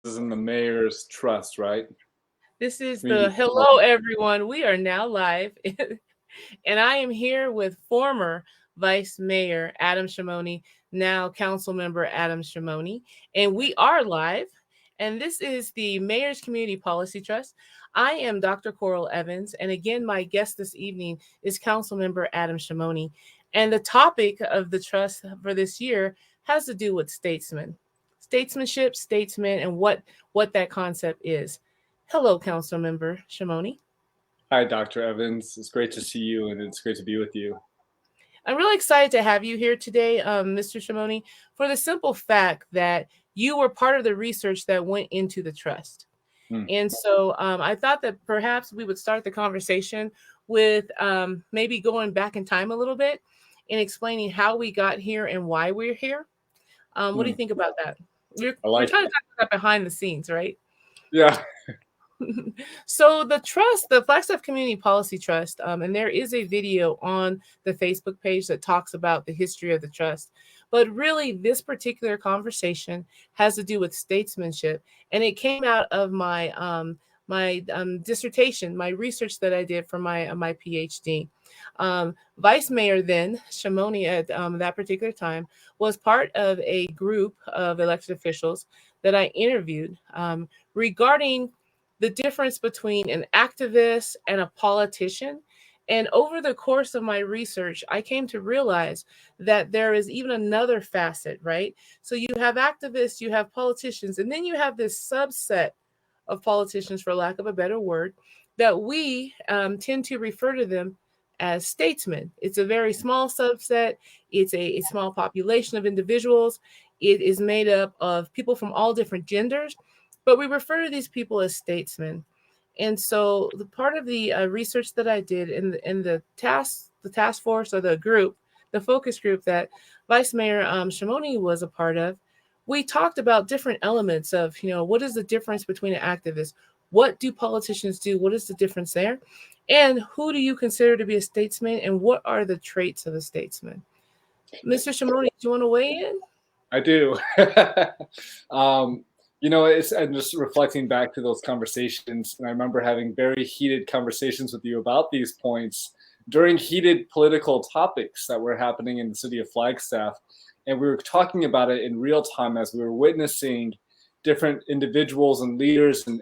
This is in the mayor's trust, right? This is the Community. hello, everyone. We are now live, and I am here with former Vice Mayor Adam Shimoni, now Council Member Adam Shimoni, and we are live. And this is the Mayor's Community Policy Trust. I am Dr. Coral Evans, and again, my guest this evening is Council Member Adam Shimoni. And the topic of the trust for this year has to do with statesmanship, statesmen, and what that concept is. Hello, Council Member Shimoni. Hi, Dr. Evans. It's great to see you, and it's great to be with you. I'm really excited to have you here today, Mr. Shimoni, for the simple fact that you were part of the research that went into the trust. And so I thought that perhaps we would start the conversation with maybe going back in time a little bit and explaining how we got here and why we're here. What do you think about that? We're trying to talk about behind the scenes, right? Yeah. So the trust, the Flagstaff Community Policy Trust, and there is a video on the Facebook page that talks about the history of the trust. But really, this particular conversation has to do with statesmanship, and it came out of my dissertation, my research that I did for my PhD. Vice-Mayor then, Shimoni, at that particular time, was part of a group of elected officials that I interviewed regarding the difference between an activist and a politician. And over the course of my research, I came to realize that there is even another facet, right? So you have activists, you have politicians, and then you have this subset of politicians, for lack of a better word, that we tend to refer to them as statesmen. It's a very small subset. It's a small population of individuals. It is made up of people from all different genders, but we refer to these people as statesmen. And so the part of the research that I did in the task force, or the group, the focus group that Vice Mayor Shimoni was a part of, we talked about different elements of, what is the difference between an activist? What do politicians do? What is the difference there? And who do you consider to be a statesman? And what are the traits of a statesman? Mr. Shimoni, do you want to weigh in? I do. I'm just reflecting back to those conversations, and I remember having very heated conversations with you about these points during heated political topics that were happening in the city of Flagstaff. And we were talking about it in real time as we were witnessing different individuals and leaders and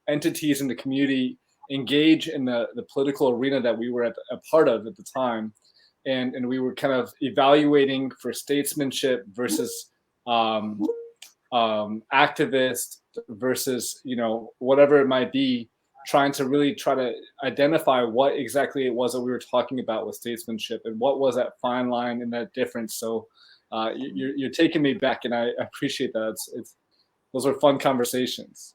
entities in the community engage in the political arena that we were a part of at the time. And we were kind of evaluating for statesmanship versus activist versus whatever it might be, trying to identify what exactly it was that we were talking about with statesmanship and what was that fine line and that difference. So you're taking me back, and I appreciate that. Those are fun conversations.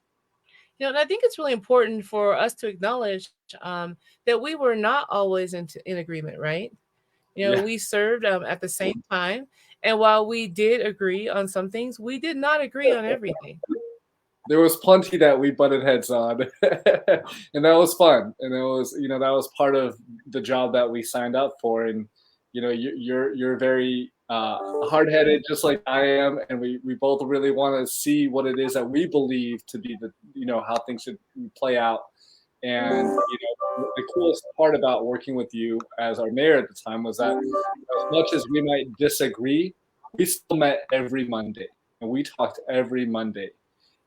And I think it's really important for us to acknowledge that we were not always in agreement, right? We served at the same time. And while we did agree on some things, we did not agree on everything. There was plenty that we butted heads on, and that was fun. And it was, that was part of the job that we signed up for. And, you're very hard-headed, just like I am. And we both really want to see what it is that we believe to be how things should play out. And, the coolest part about working with you as our mayor at the time was that as much as we might disagree, we still met every Monday, and we talked every Monday.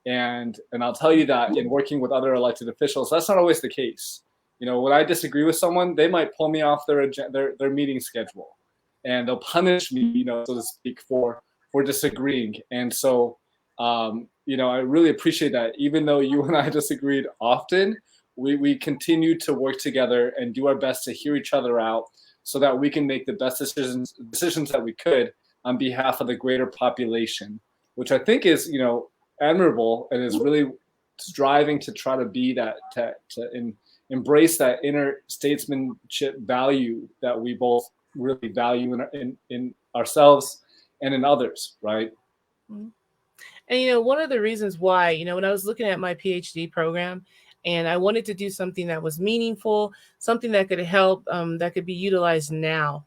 And I'll tell you that in working with other elected officials, that's not always the case. When I disagree with someone, they might pull me off their meeting schedule, and they'll punish me, so to speak, for disagreeing. And so, I really appreciate that. Even though you and I disagreed often, we continue to work together and do our best to hear each other out so that we can make the best decisions that we could on behalf of the greater population, which I think is, admirable, and is really striving to try to be that, to embrace that inner statesmanship value that we both really value in ourselves and in others, right? And, one of the reasons why, when I was looking at my PhD program, and I wanted to do something that was meaningful, something that could help, that could be utilized now.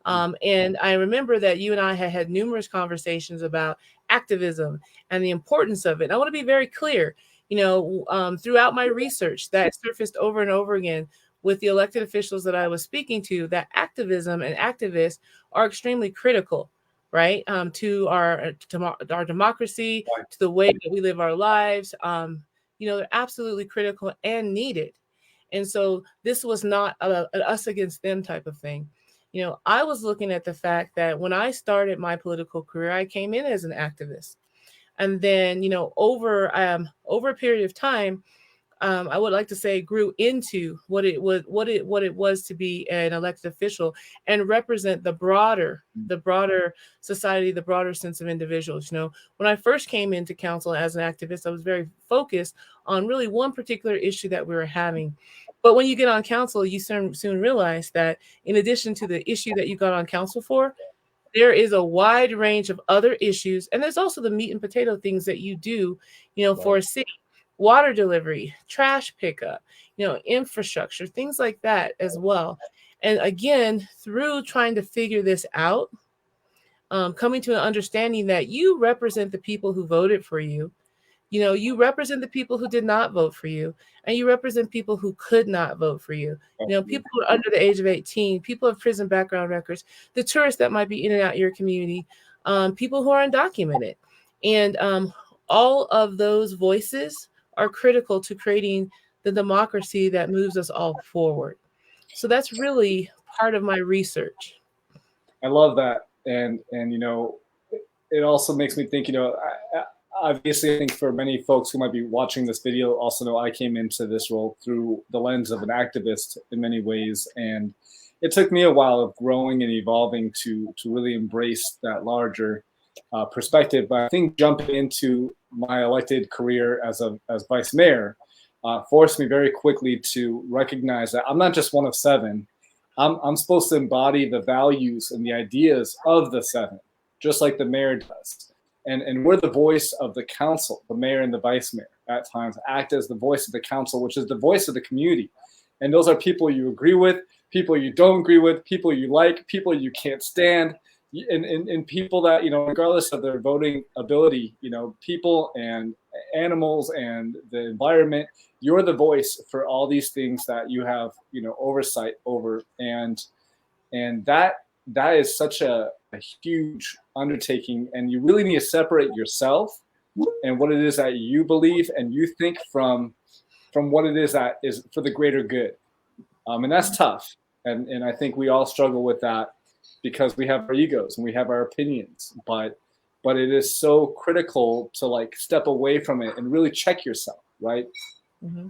And I remember that you and I had numerous conversations about activism and the importance of it. And I want to be very clear, throughout my research that surfaced over and over again with the elected officials that I was speaking to, that activism and activists are extremely critical, right? To our democracy, to the way that we live our lives. They're absolutely critical and needed. And so this was not an us against them type of thing. I was looking at the fact that when I started my political career, I came in as an activist. And then, over a period of time, I would like to say grew into what it was to be an elected official and represent the broader society, the broader sense of individuals. When I first came into council as an activist, I was very focused on really one particular issue that we were having. But when you get on council, you soon realize that in addition to the issue that you got on council for, there is a wide range of other issues. And there's also the meat and potato things that you do, for a city. Water delivery, trash pickup, infrastructure, things like that as well. And again, through trying to figure this out, coming to an understanding that you represent the people who voted for you. You represent the people who did not vote for you, and you represent people who could not vote for you. People who are under the age of 18, people have prison background records, the tourists that might be in and out your community, people who are undocumented. And all of those voices are critical to creating the democracy that moves us all forward. So that's really part of my research. I love that. And it also makes me think, obviously, I think for many folks who might be watching this video also know I came into this role through the lens of an activist in many ways. And it took me a while of growing and evolving to really embrace that larger perspective. But I think jumping into my elected career as vice mayor forced me very quickly to recognize that I'm not just one of seven. I'm supposed to embody the values and the ideas of the seven, just like the mayor does. And we're the voice of the council. The mayor and the vice mayor at times act as the voice of the council, which is the voice of the community. And those are people you agree with, people you don't agree with, people you like, people you can't stand, and people that, regardless of their voting ability, people and animals and the environment, you're the voice for all these things that you have, oversight over. And that is such a huge undertaking, and you really need to separate yourself and what it is that you believe and you think from what it is that is for the greater good. And that's tough. And I think we all struggle with that because we have our egos and we have our opinions, but it is so critical to step away from it and really check yourself, right? Mm-hmm.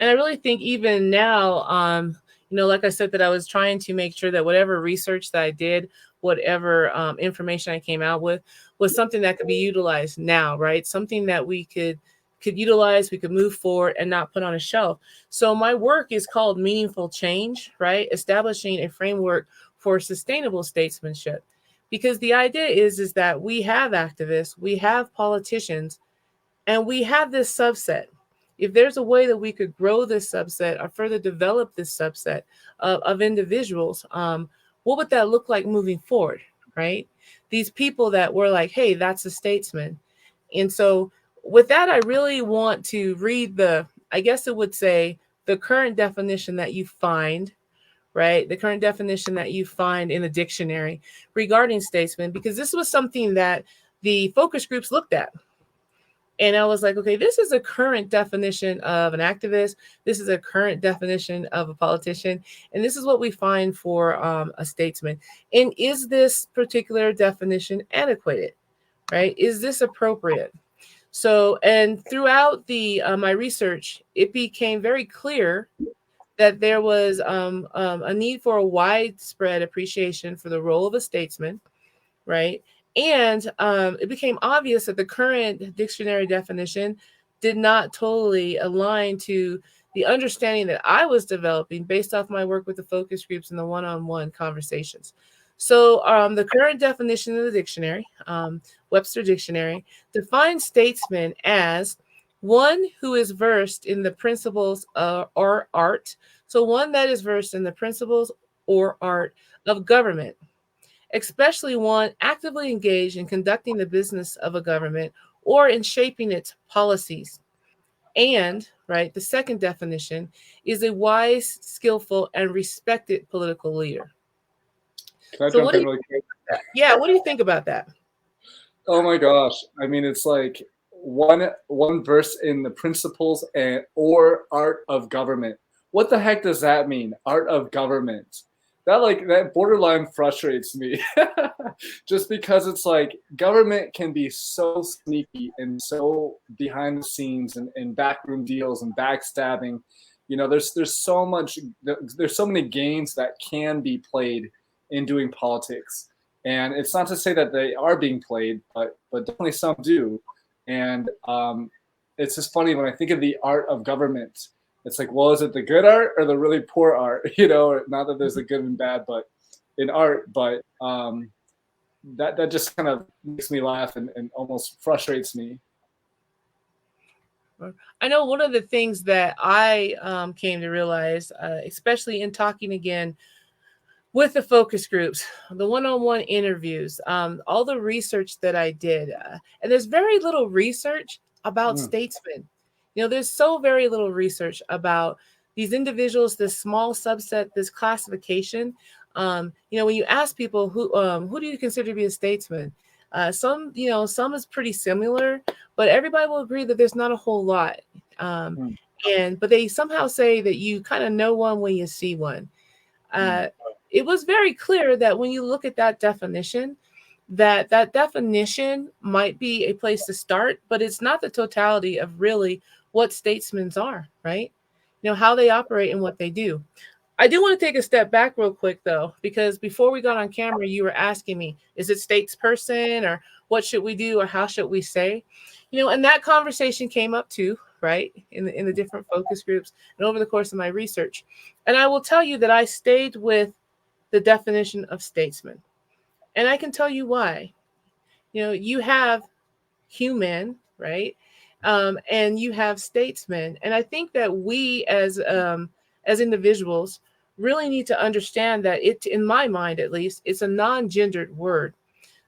And I really think even now, like I said, that I was trying to make sure that whatever research that I did, whatever information I came out with, was something that could be utilized now, right? Something that we could utilize, we could move forward and not put on a shelf. So my work is called Meaningful Change, right? Establishing a framework for sustainable statesmanship. Because the idea is that we have activists, we have politicians, and we have this subset. If there's a way that we could grow this subset or further develop this subset of individuals, what would that look like moving forward, right? These people that were like, hey, that's a statesman. And so with that, I really want to read I guess it would say, the current definition that you find, right? The current definition that you find in the dictionary regarding statesman, because this was something that the focus groups looked at. And I was like, okay, this is a current definition of an activist. This is a current definition of a politician. And this is what we find for a statesman. And is this particular definition adequate, right? Is this appropriate? So, and throughout my research, it became very clear that there was a need for a widespread appreciation for the role of a statesman, right? And it became obvious that the current dictionary definition did not totally align to the understanding that I was developing based off my work with the focus groups and the one-on-one conversations. So the current definition of the dictionary, Webster Dictionary, defines statesman as one who is versed in the principles or art. So one that is versed in the principles or art of government, especially one actively engaged in conducting the business of a government or in shaping its policies. And, right, the second definition is a wise, skillful, and respected political leader. Can I So jump in really quick? what do you think about that? Oh my gosh. I mean, it's like one verse in the principles and or art of government. What the heck does that mean? Art of government. That borderline frustrates me. Just because it's like government can be so sneaky and so behind the scenes and backroom deals and backstabbing. You know, there's so much, there's so many games that can be played in doing politics. And it's not to say that they are being played, but definitely some do. And it's just funny when I think of the art of government. It's like, well, is it the good art or the really poor art? You know, not that there's a good and bad, but in art. But that just kind of makes me laugh and almost frustrates me. I know one of the things that I came to realize, especially in talking again with the focus groups, the one-on-one interviews, all the research that I did, and there's very little research about statesmen. You know, there's so very little research about these individuals, this small subset, this classification. You know, when you ask people who do you consider to be a statesman, some is pretty similar, but everybody will agree that there's not a whole lot. But they somehow say that you kind of know one when you see one. It was very clear that when you look at that definition, that definition might be a place to start, but it's not the totality of really what statesmen are, right? You know, how they operate and what they do. I do want to take a step back real quick, though, because before we got on camera, you were asking me, is it statesperson, or what should we do, or how should we say? You know, and that conversation came up too, right, in the different focus groups and over the course of my research. And I will tell you that I stayed with the definition of statesman. And I can tell you why. You know, you have human, right? And you have statesmen. And I think that we as individuals really need to understand that it, in my mind at least, it's a non-gendered word.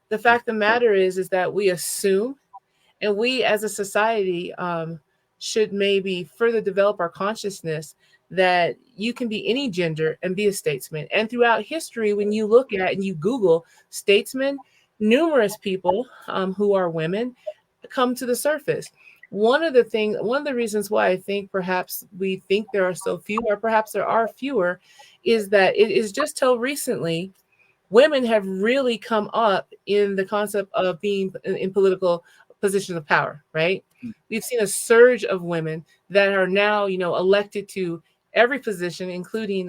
The fact of the matter is that we assume, and we as a society should maybe further develop our consciousness that you can be any gender and be a statesman. And throughout history, when you look at and you Google statesmen, numerous people who are women come to the surface. One of the reasons why I think perhaps we think there are so few, or perhaps there are fewer, is that it is just till recently women have really come up in the concept of being in political positions of power, right? We've seen a surge of women that are now, you know, elected to every position, including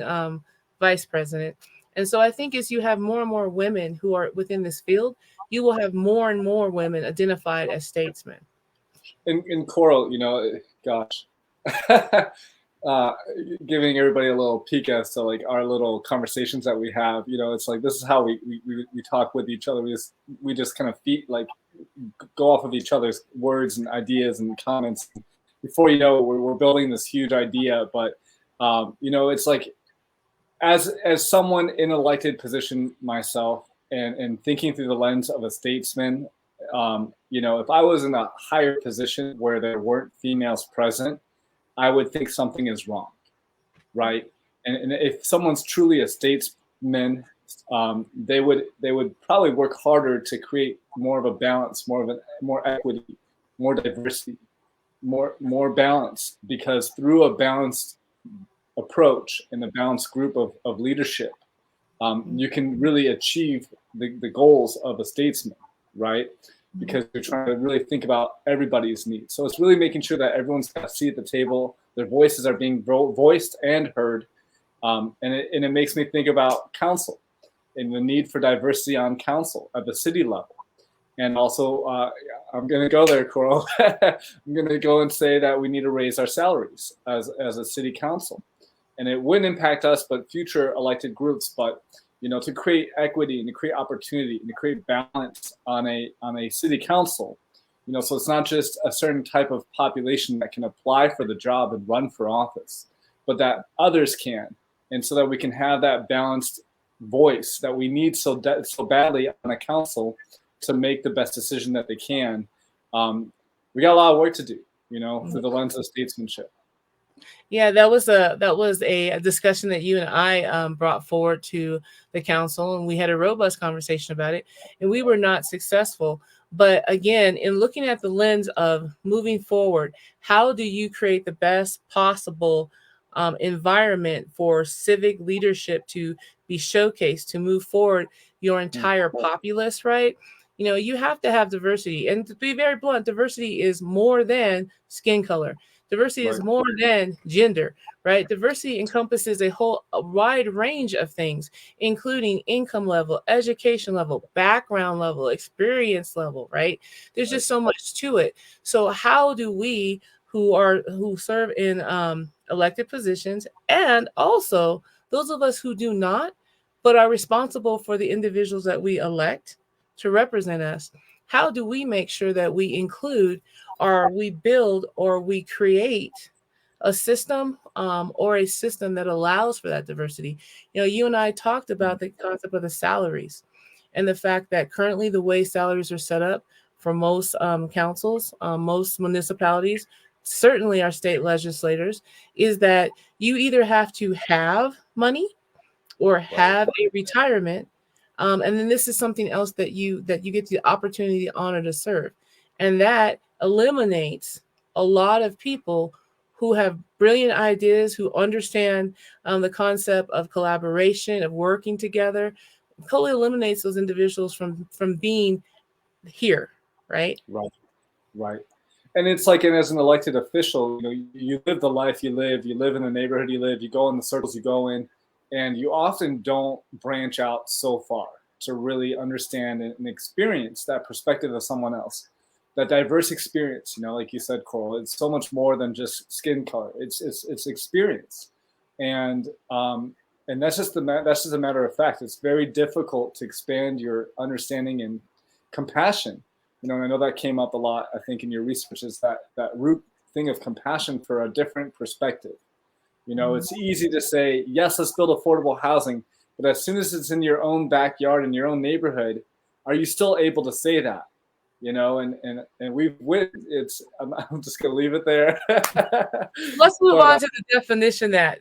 vice president. And so I think as you have more and more women who are within this field, you will have more and more women identified as statesmen. In Coral, you know, gosh, giving everybody a little peek as to like our little conversations that we have. You know, it's like this is how we talk with each other. We just kind of go off of each other's words and ideas and comments. Before you know, we're building this huge idea. But you know, it's like as someone in an elected position myself, and thinking through the lens of a statesman. You know, if I was in a higher position where there weren't females present, I would think something is wrong, right? And if someone's truly a statesman, they would probably work harder to create more of a balance, more equity, more diversity, more balance, because through a balanced approach and a balanced group of leadership, you can really achieve the goals of a statesman, right? Because you're trying to really think about everybody's needs. So it's really making sure that everyone's got a seat at the table, their voices are being voiced and heard. And it makes me think about council and the need for diversity on council at the city level. And also, I'm going to go there, Coral. I'm going to go and say that we need to raise our salaries as a city council. And it wouldn't impact us, but future elected groups. But you know, to create equity and to create opportunity and to create balance on a city council, you know, so it's not just a certain type of population that can apply for the job and run for office, but that others can, and so that we can have that balanced voice that we need so badly on a council to make the best decision that they can. We got a lot of work to do, through the lens of statesmanship. Yeah, that was a discussion that you and I brought forward to the council, and we had a robust conversation about it, and we were not successful. But again, in looking at the lens of moving forward, how do you create the best possible environment for civic leadership to be showcased, to move forward your entire populace, right? You have to have diversity. And to be very blunt, diversity is more than skin color. Diversity is more than gender, right? Diversity encompasses a wide range of things, including income level, education level, background level, experience level, right? There's just so much to it. So how do we who serve in elected positions, and also those of us who do not, but are responsible for the individuals that we elect to represent us, how do we make sure that we include, or we build, or we create a system or a system that allows for that diversity? You and I talked about the concept of the salaries and the fact that currently the way salaries are set up for most councils, most municipalities, certainly our state legislators, is that you either have to have money or have a retirement. And then this is something else that you get the opportunity, the honor to serve. And that eliminates a lot of people who have brilliant ideas, who understand the concept of collaboration, of working together. Totally eliminates those individuals from being here, right? Right. And it's like, and as an elected official, you live the life you live in the neighborhood you live, you go in the circles you go in, and you often don't branch out so far to really understand and experience that perspective of someone else, that diverse experience. Like you said, Coral, it's so much more than just skin color. It's experience, and that's just a matter of fact. It's very difficult to expand your understanding and compassion. And I know that came up a lot, I think, in your research, is that root thing of compassion for a different perspective. It's easy to say, yes, let's build affordable housing. But as soon as it's in your own backyard, in your own neighborhood, are you still able to say that? And we've witnessed, I'm just going to leave it there. Let's move on to the definition that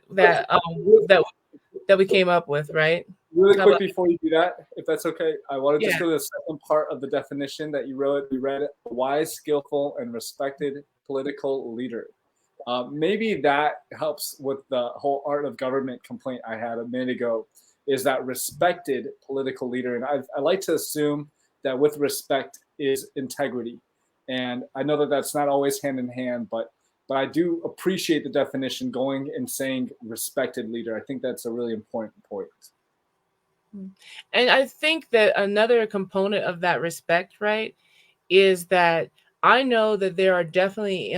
we came up with, right? Really quick before you do that, if that's okay, I want to just go to the second part of the definition that you wrote. We read it: a wise, skillful, and respected political leader. Maybe that helps with the whole art of government complaint I had a minute ago, is that respected political leader. And I like to assume that with respect is integrity. And I know that that's not always hand in hand, but I do appreciate the definition going and saying respected leader. I think that's a really important point. And I think that another component of that respect, right, is that I know that there are definitely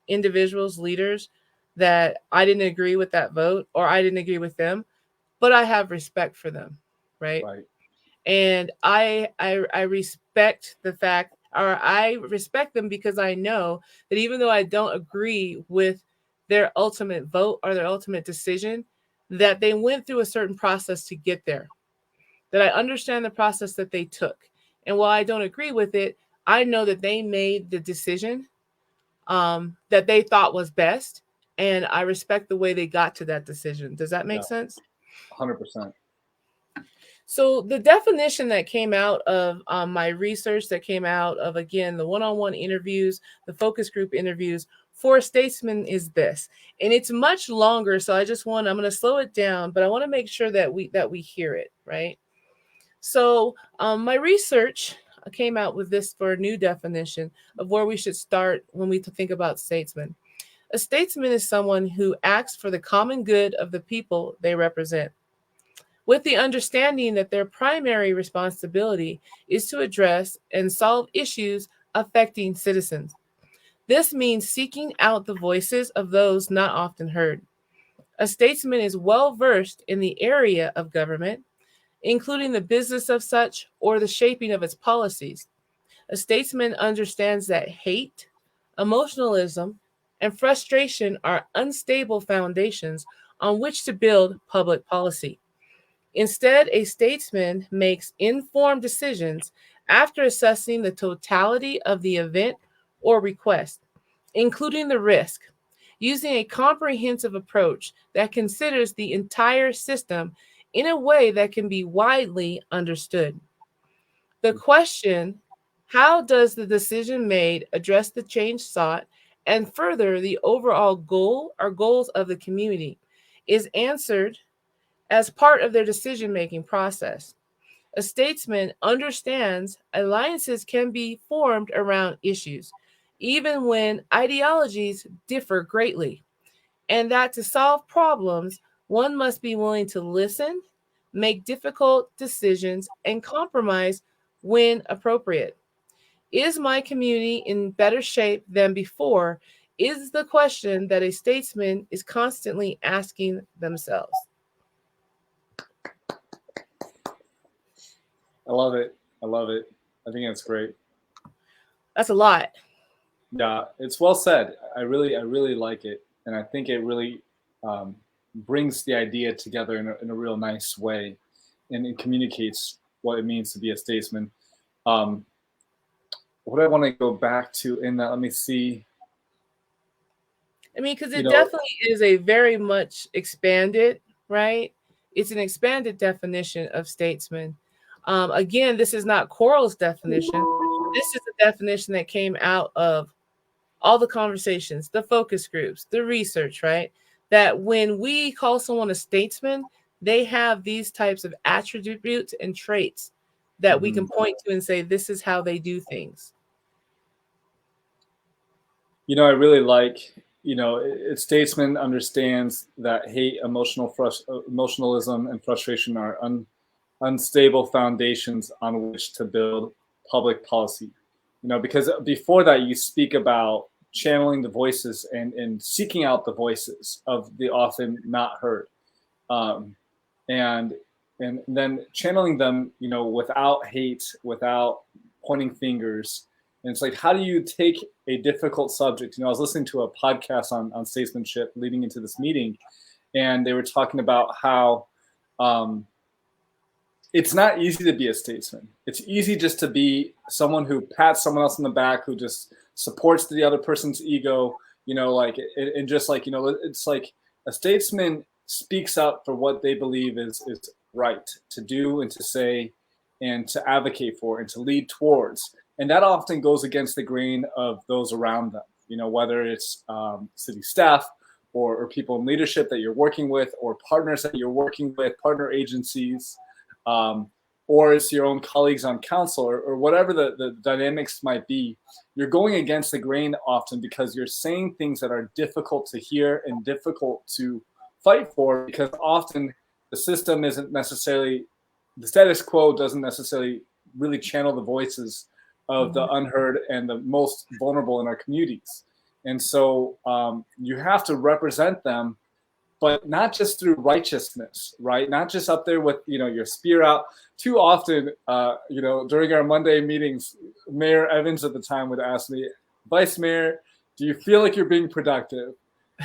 individuals, leaders, that I didn't agree with that vote, or I didn't agree with them, but I have respect for them, right? And I respect the fact, or I respect them because I know that even though I don't agree with their ultimate vote or their ultimate decision, that they went through a certain process to get there, that I understand the process that they took. And while I don't agree with it, I know that they made the decision that they thought was best. And I respect the way they got to that decision. Does that make sense? 100%. So the definition that came out of my research, that came out of, again, the one-on-one interviews, the focus group interviews for a statesman, is this. And it's much longer, so I'm going to slow it down, but I want to make sure that we hear it, right? So my research came out with this for a new definition of where we should start when we think about statesman. A statesman is someone who acts for the common good of the people they represent, with the understanding that their primary responsibility is to address and solve issues affecting citizens. This means seeking out the voices of those not often heard. A statesman is well versed in the area of government, including the business of such or the shaping of its policies. A statesman understands that hate, emotionalism, and frustration are unstable foundations on which to build public policy. Instead, a statesman makes informed decisions after assessing the totality of the event or request, including the risk, using a comprehensive approach that considers the entire system in a way that can be widely understood. The question, how does the decision made address the change sought and further the overall goal or goals of the community, is answered as part of their decision-making process. A statesman understands alliances can be formed around issues, even when ideologies differ greatly, and that to solve problems, one must be willing to listen, make difficult decisions, and compromise when appropriate. Is my community in better shape than before? Is the question that a statesman is constantly asking themselves. I love it. I love it. I think that's great. That's a lot. Yeah, it's well said. I really like it, and I think it really brings the idea together in a real nice way, and it communicates what it means to be a statesman. What I want to go back to in that, let me see. I mean, because it definitely is a very much expanded, right? It's an expanded definition of statesman. Again, this is not Coral's definition. This is a definition that came out of all the conversations, the focus groups, the research, right? That when we call someone a statesman, they have these types of attributes and traits that we can point to and say, this is how they do things. I really like, a statesman understands that hate, emotionalism, and frustration are unstable foundations on which to build public policy. Because before that, you speak about channeling the voices and seeking out the voices of the often not heard, and then channeling them, without hate, without pointing fingers. And it's like, how do you take a difficult subject? I was listening to a podcast on statesmanship leading into this meeting, and they were talking about how it's not easy to be a statesman. It's easy just to be someone who pats someone else in the back, who just supports the other person's ego, it's like a statesman speaks up for what they believe is right to do and to say and to advocate for and to lead towards. And that often goes against the grain of those around them, whether it's city staff or people in leadership that you're working with, or partners that you're working with, partner agencies, or it's your own colleagues on council, or whatever the dynamics might be. You're going against the grain often because you're saying things that are difficult to hear and difficult to fight for, because often the system isn't necessarily, the status quo doesn't necessarily really channel the voices of the unheard and the most vulnerable in our communities. And so you have to represent them, but not just through righteousness, right? Not just up there with, your spear out. Too often, during our Monday meetings, Mayor Evans at the time would ask me, Vice-Mayor, do you feel like you're being productive?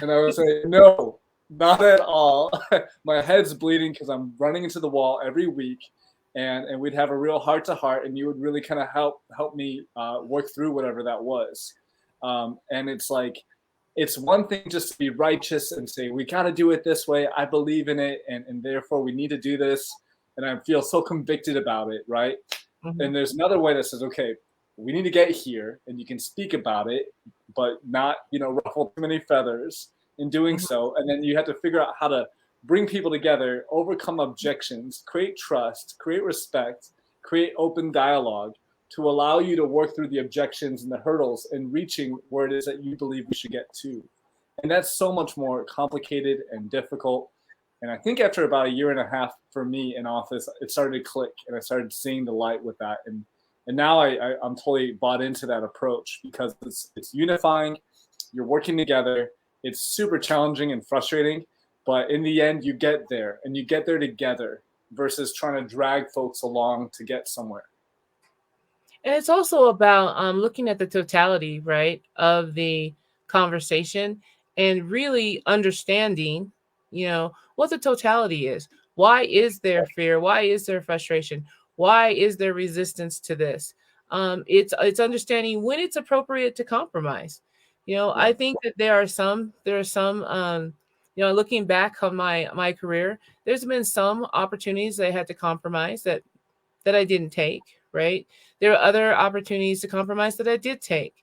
And I would say, no, not at all. My head's bleeding because I'm running into the wall every week. And we'd have a real heart-to-heart, and you would really kind of help me work through whatever that was. And it's like, it's one thing just to be righteous and say, we got to do it this way. I believe in it, and therefore we need to do this. And I feel so convicted about it, right? Mm-hmm. And there's another way that says, okay, we need to get here, and you can speak about it, but not, ruffle too many feathers in doing so. And then you have to figure out how to bring people together, overcome objections, create trust, create respect, create open dialogue to allow you to work through the objections and the hurdles and reaching where it is that you believe we should get to. And that's so much more complicated and difficult. And I think after about a year and a half for me in office, it started to click, and I started seeing the light with that. And now I'm totally bought into that approach, because it's unifying, you're working together, it's super challenging and frustrating, but in the end, you get there, and you get there together versus trying to drag folks along to get somewhere. And it's also about looking at the totality, right, of the conversation, and really understanding, what the totality is. Why is there fear? Why is there frustration? Why is there resistance to this? It's understanding when it's appropriate to compromise. Yeah. I think that there are some looking back on my career, there's been some opportunities that I had to compromise that I didn't take, right? There are other opportunities to compromise that I did take.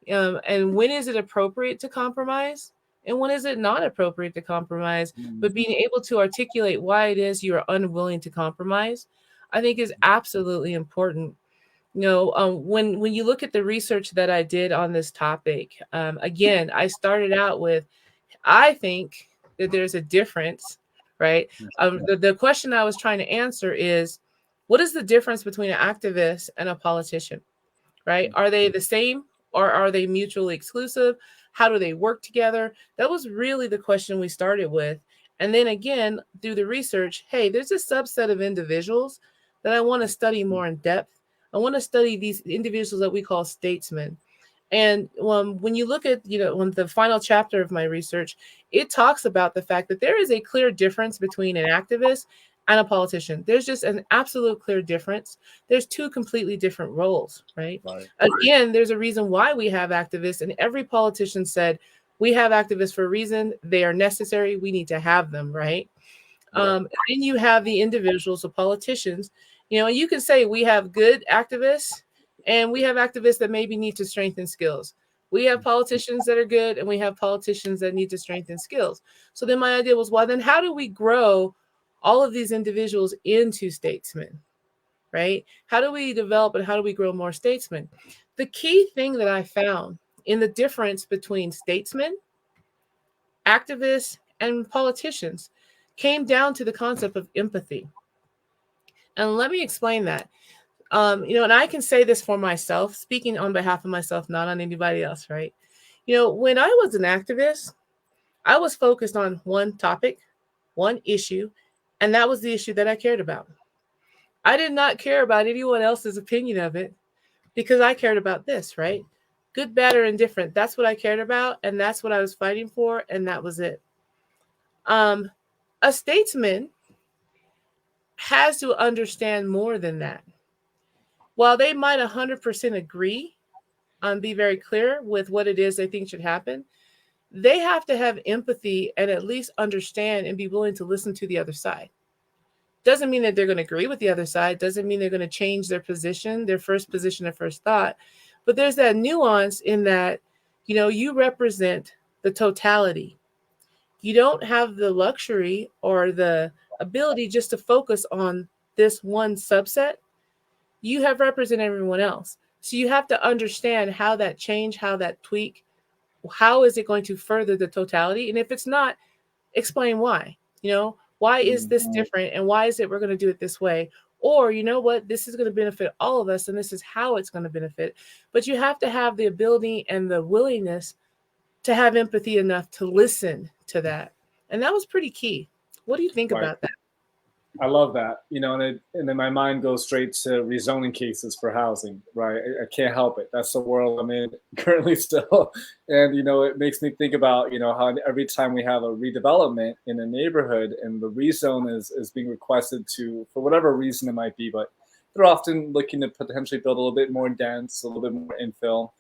And when is it appropriate to compromise? And when is it not appropriate to compromise? But being able to articulate why it is you are unwilling to compromise, I think is absolutely important. When you look at the research that I did on this topic, again, I started out with, I think that there's a difference, right? The question I was trying to answer is, what is the difference between an activist and a politician, right? Are they the same or are they mutually exclusive? How do they work together? That was really the question we started with. And then again, through the research, hey, there's a subset of individuals that I want to study more in depth. I want to study these individuals that we call statesmen. And when you look at, when the final chapter of my research, it talks about the fact that there is a clear difference between an activist and a politician. There's just an absolute clear difference. There's two completely different roles, right? Right. Again, there's a reason why we have activists, and every politician said, we have activists for a reason. They are necessary. We need to have them, right? Then you have the individuals, the politicians. You can say we have good activists and we have activists that maybe need to strengthen skills. We have politicians that are good and we have politicians that need to strengthen skills. So then my idea was, well, then how do we grow all of these individuals into statesmen, right? How do we develop and how do we grow more statesmen? The key thing that I found in the difference between statesmen, activists, and politicians came down to the concept of empathy. And let me explain that. And I can say this for myself, speaking on behalf of myself, not on anybody else, right? When I was an activist, I was focused on one topic, one issue, and that was the issue that I cared about. I did not care about anyone else's opinion of it because I cared about this, right? Good, bad, or indifferent. That's what I cared about, and that's what I was fighting for, and that was it. A statesman has to understand more than that. While they might 100% agree and be very clear with what it is they think should happen, they have to have empathy and at least understand and be willing to listen to the other side. Doesn't mean that they're going to agree with the other side. Doesn't mean they're going to change their position, their first position, their first thought. But there's that nuance in that, you represent the totality. You don't have the luxury or the ability just to focus on this one subset. You have represented everyone else. So you have to understand how that change, how that tweak, how is it going to further the totality? And if it's not, explain why. Why is this different and why is it we're going to do it this way? Or, you know what, this is going to benefit all of us and this is how it's going to benefit. But you have to have the ability and the willingness to have empathy enough to listen to that. And that was pretty key. What do you think about that? I love that, and then my mind goes straight to rezoning cases for housing, right? I can't help it. That's the world I'm in currently still. And, it makes me think about, how every time we have a redevelopment in a neighborhood and the rezone is being requested to, for whatever reason it might be, but they're often looking to potentially build a little bit more dense, a little bit more infill.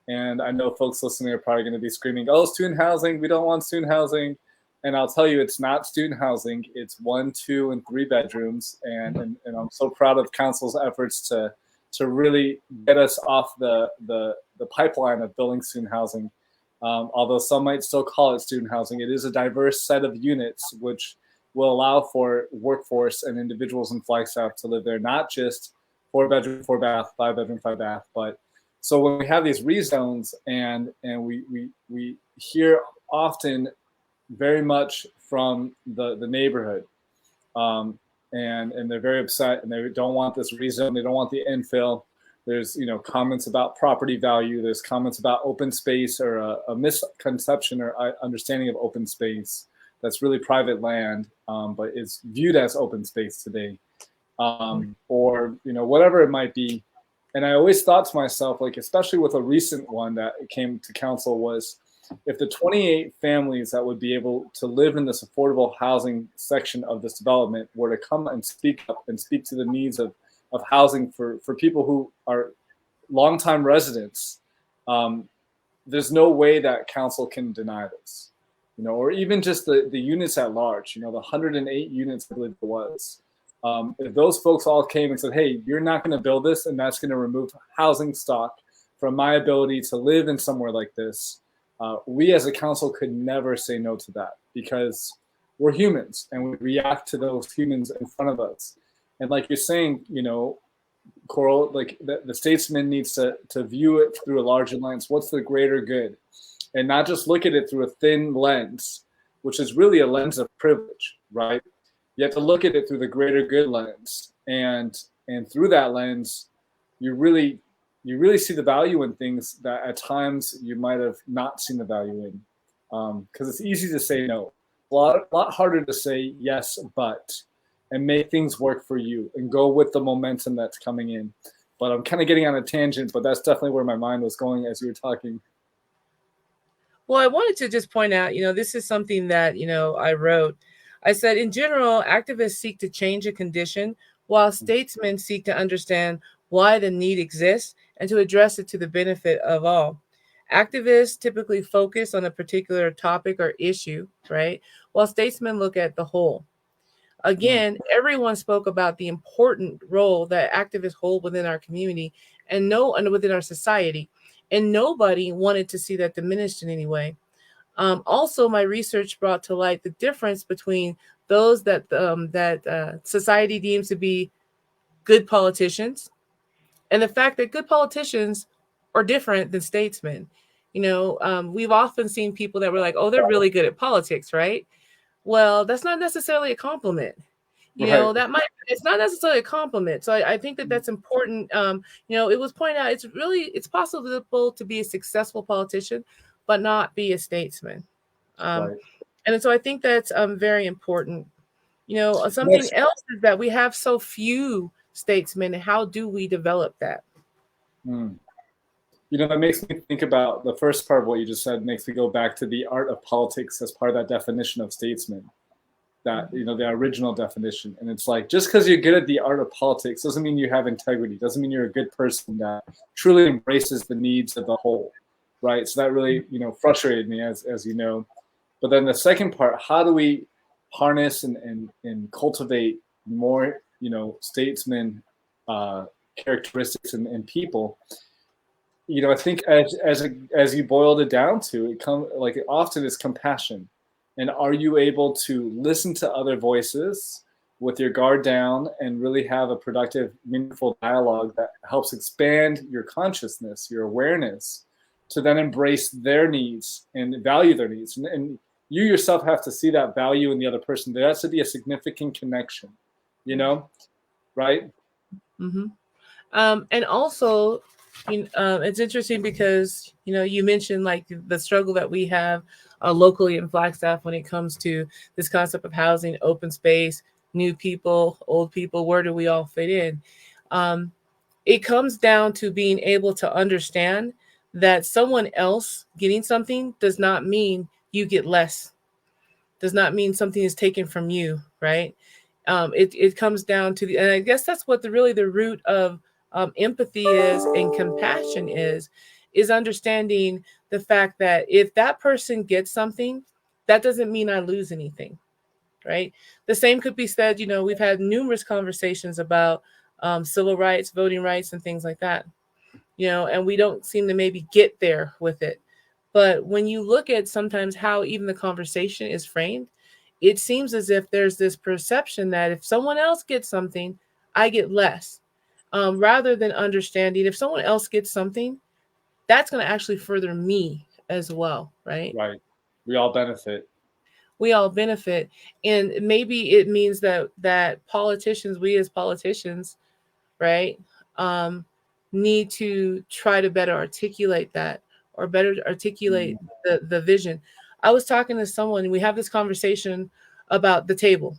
And I know folks listening are probably going to be screaming, oh, student housing, we don't want student housing. And I'll tell you, it's not student housing. It's 1, 2, and 3 bedrooms. And I'm so proud of council's efforts to really get us off the pipeline of building student housing. Although some might still call it student housing, it is a diverse set of units which will allow for workforce and individuals in Flagstaff to live there, not just 4 bedroom, 4 bath, 5 bedroom, 5 bath. But so when we have these rezones and we hear often very much from the neighborhood, and they're very upset and they don't want this rezone. They don't want the infill. There's comments about property value. There's comments about open space or a misconception or understanding of open space that's really private land, but is viewed as open space today, or whatever it might be. And I always thought to myself, like, especially with a recent one that came to council, was if the 28 families that would be able to live in this affordable housing section of this development were to come and speak up and speak to the needs of housing for people who are longtime residents, there's no way that council can deny this, or even just the units at large, the 108 units I believe it was. If those folks all came and said, hey, you're not going to build this, and that's going to remove housing stock from my ability to live in somewhere like this, we as a council could never say no to that, because we're humans and we react to those humans in front of us. And like you're saying, Coral, like the statesman needs to view it through a larger lens. What's the greater good? And not just look at it through a thin lens, which is really a lens of privilege, right? You have to look at it through the greater good lens. And through that lens, you really see the value in things that at times you might have not seen the value in. Because it's easy to say no. A lot harder to say yes, but, and make things work for you and go with the momentum that's coming in. But I'm kind of getting on a tangent, but that's definitely where my mind was going as you were talking. Well, I wanted to just point out, this is something that, I wrote. I said, in general, activists seek to change a condition while statesmen seek to understand why the need exists and to address it to the benefit of all. Activists typically focus on a particular topic or issue, right? While statesmen look at the whole. Again, everyone spoke about the important role that activists hold within our community and within our society, and nobody wanted to see that diminished in any way. Also, my research brought to light the difference between those that society deems to be good politicians and the fact that good politicians are different than statesmen. We've often seen people that were like, oh, they're really good at politics, right? Well, that's not necessarily a compliment. It's not necessarily a compliment. So I think that that's important. It was pointed out, it's possible to be a successful politician, but not be a statesman. Right. And so I think that's very important. Something else is that we have so few statesmen. How do we develop that? That makes me think about the first part of what you just said, makes me go back to the art of politics as part of that definition of statesman, that, the original definition. And it's like, just because you're good at the art of politics doesn't mean you have integrity, doesn't mean you're a good person that truly embraces the needs of the whole, right? So that really, frustrated me, as you know. But then the second part, how do we harness and cultivate more, statesman characteristics and people? I think as you boiled it down to, it often is compassion. And are you able to listen to other voices with your guard down and really have a productive, meaningful dialogue that helps expand your consciousness, your awareness, to then embrace their needs and value their needs? And you yourself have to see that value in the other person. There has to be a significant connection, right? Mm-hmm. And also, it's interesting because, you mentioned like the struggle that we have locally in Flagstaff when it comes to this concept of housing, open space, new people, old people, where do we all fit in? It comes down to being able to understand that someone else getting something does not mean you get less, does not mean something is taken from you, right? It comes down to and I guess that's what the root of empathy is and compassion is understanding the fact that if that person gets something, that doesn't mean I lose anything, right? The same could be said, we've had numerous conversations about civil rights, voting rights, and things like that, and we don't seem to maybe get there with it. But when you look at sometimes how even the conversation is framed, it seems as if there's this perception that if someone else gets something, I get less. Rather than understanding if someone else gets something, that's going to actually further me as well, right? Right. We all benefit. We all benefit. And maybe it means that politicians, we as politicians, right, need to try to better articulate that, or better articulate the vision. I was talking to someone, and we have this conversation about the table.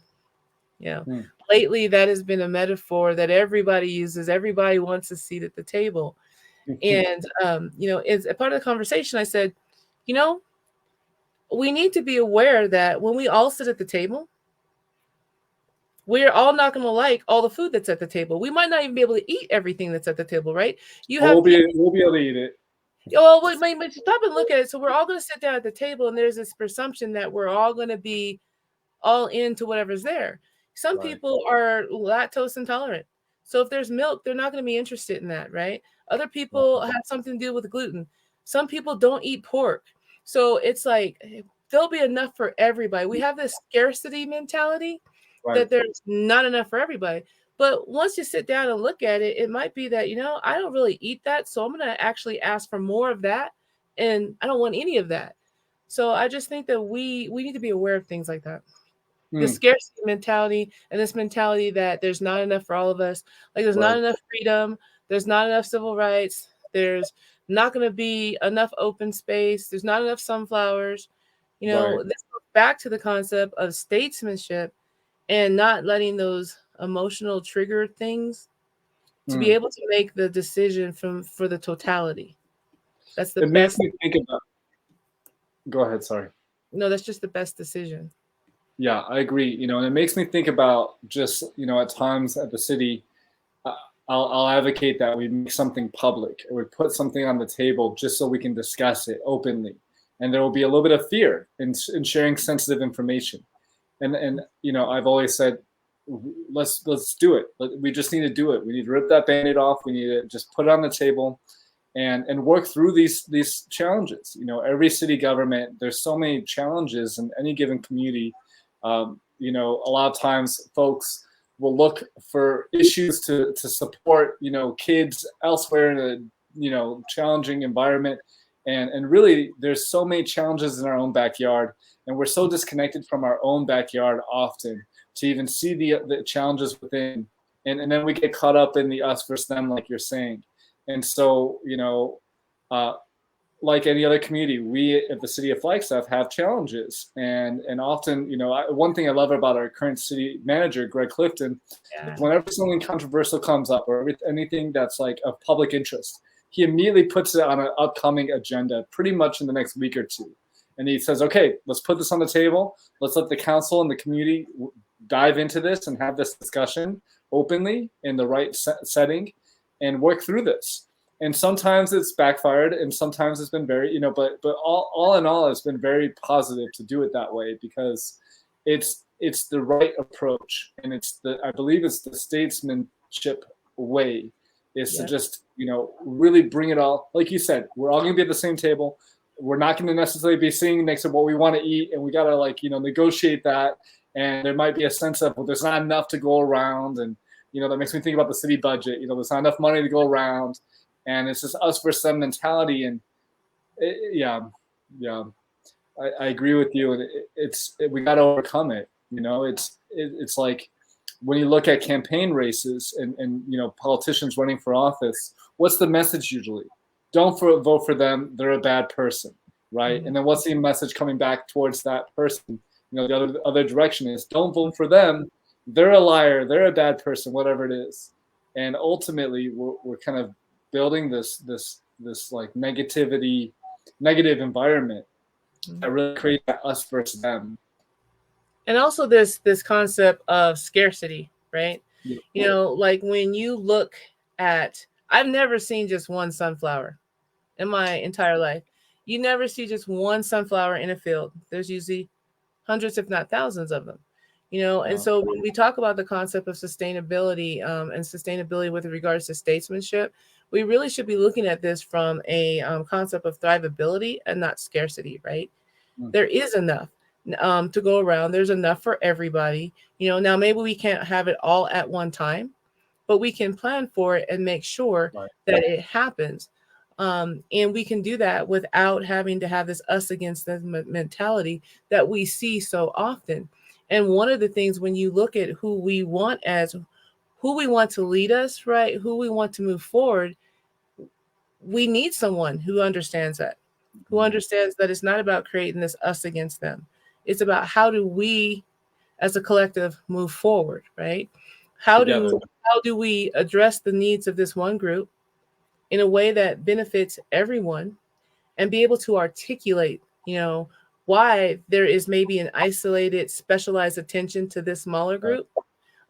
Lately, that has been a metaphor that everybody uses. Everybody wants a seat at the table. And, as a part of the conversation, I said, we need to be aware that when we all sit at the table, we're all not going to like all the food that's at the table. We might not even be able to eat everything that's at the table, right? You have we'll be able to eat it. well, but stop and look at it. So we're all going to sit down at the table, and there's this presumption that we're all going to be all into whatever's there. Some people are lactose intolerant. So if there's milk, they're not going to be interested in that, right? Other people have something to do with gluten. Some people don't eat pork. So it's like there'll be enough for everybody. We have this scarcity mentality that there's not enough for everybody. But once you sit down and look at it, it might be that, I don't really eat that. So I'm going to actually ask for more of that. And I don't want any of that. So I just think that we need to be aware of things like that. The scarcity mentality and this mentality that there's not enough for all of us. Like there's not enough freedom. There's not enough civil rights. There's not going to be enough open space. There's not enough sunflowers. This goes back to the concept of statesmanship and not letting those emotional trigger things to be able to make the decision for the totality. That's the best. Makes me think about. Go ahead. Sorry. No, that's just the best decision. Yeah, I agree. And it makes me think about just, at times at the city, I'll advocate that we make something public or we put something on the table just so we can discuss it openly. And there will be a little bit of fear in sharing sensitive information. And I've always said, let's do it. We just need to do it. We need to rip that Band-Aid off. We need to just put it on the table and work through these challenges. Every city government, there's so many challenges in any given community. A lot of times folks will look for issues to support, kids elsewhere in a, challenging environment. And really, there's so many challenges in our own backyard. And we're so disconnected from our own backyard often to even see the challenges within. And then we get caught up in the us versus them, like you're saying. And so, like any other community, we at the city of Flagstaff have challenges. And often, one thing I love about our current city manager, Greg Clifton, is whenever something controversial comes up or anything that's like of public interest, he immediately puts it on an upcoming agenda pretty much in the next week or two. And he says, okay, let's put this on the table. Let's let the council and the community dive into this and have this discussion openly in the right setting and work through this. And sometimes it's backfired and sometimes it's been very, but all in all, it's been very positive to do it that way because it's the right approach. And I believe it's the statesmanship way is to just, really bring it all. Like you said, we're all going to be at the same table. We're not going to necessarily be sitting next to what we want to eat. And we got to negotiate that. And there might be a sense of, well, there's not enough to go around. And, that makes me think about the city budget. There's not enough money to go around. And it's just us versus them mentality. And I agree with you. And we got to overcome it. It's like when you look at campaign races and politicians running for office, what's the message usually? Don't vote for them. They're a bad person, right? And then what's the message coming back towards that person? The other direction is don't vote for them. They're a liar. They're a bad person, whatever it is. And ultimately, we're kind of building this like negative environment that really creates that us versus them. And also this concept of scarcity, right? Yeah. Like when you look at, I've never seen just one sunflower in my entire life. You never see just one sunflower in a field. There's usually hundreds, if not thousands of them. And so when we talk about the concept of sustainability and sustainability with regards to statesmanship, we really should be looking at this from a concept of thrivability and not scarcity, right? There is enough to go around. There's enough for everybody. Now maybe we can't have it all at one time, but we can plan for it and make sure that it happens. And we can do that without having to have this us against them mentality that we see so often. And one of the things when you look at who we want to lead us, right? Who we want to move forward, we need someone who understands that, who understands that it's not about creating this us against them. It's about how do we as a collective move forward, right? How do we address the needs of this one group in a way that benefits everyone and be able to articulate, why there is maybe an isolated, specialized attention to this smaller group.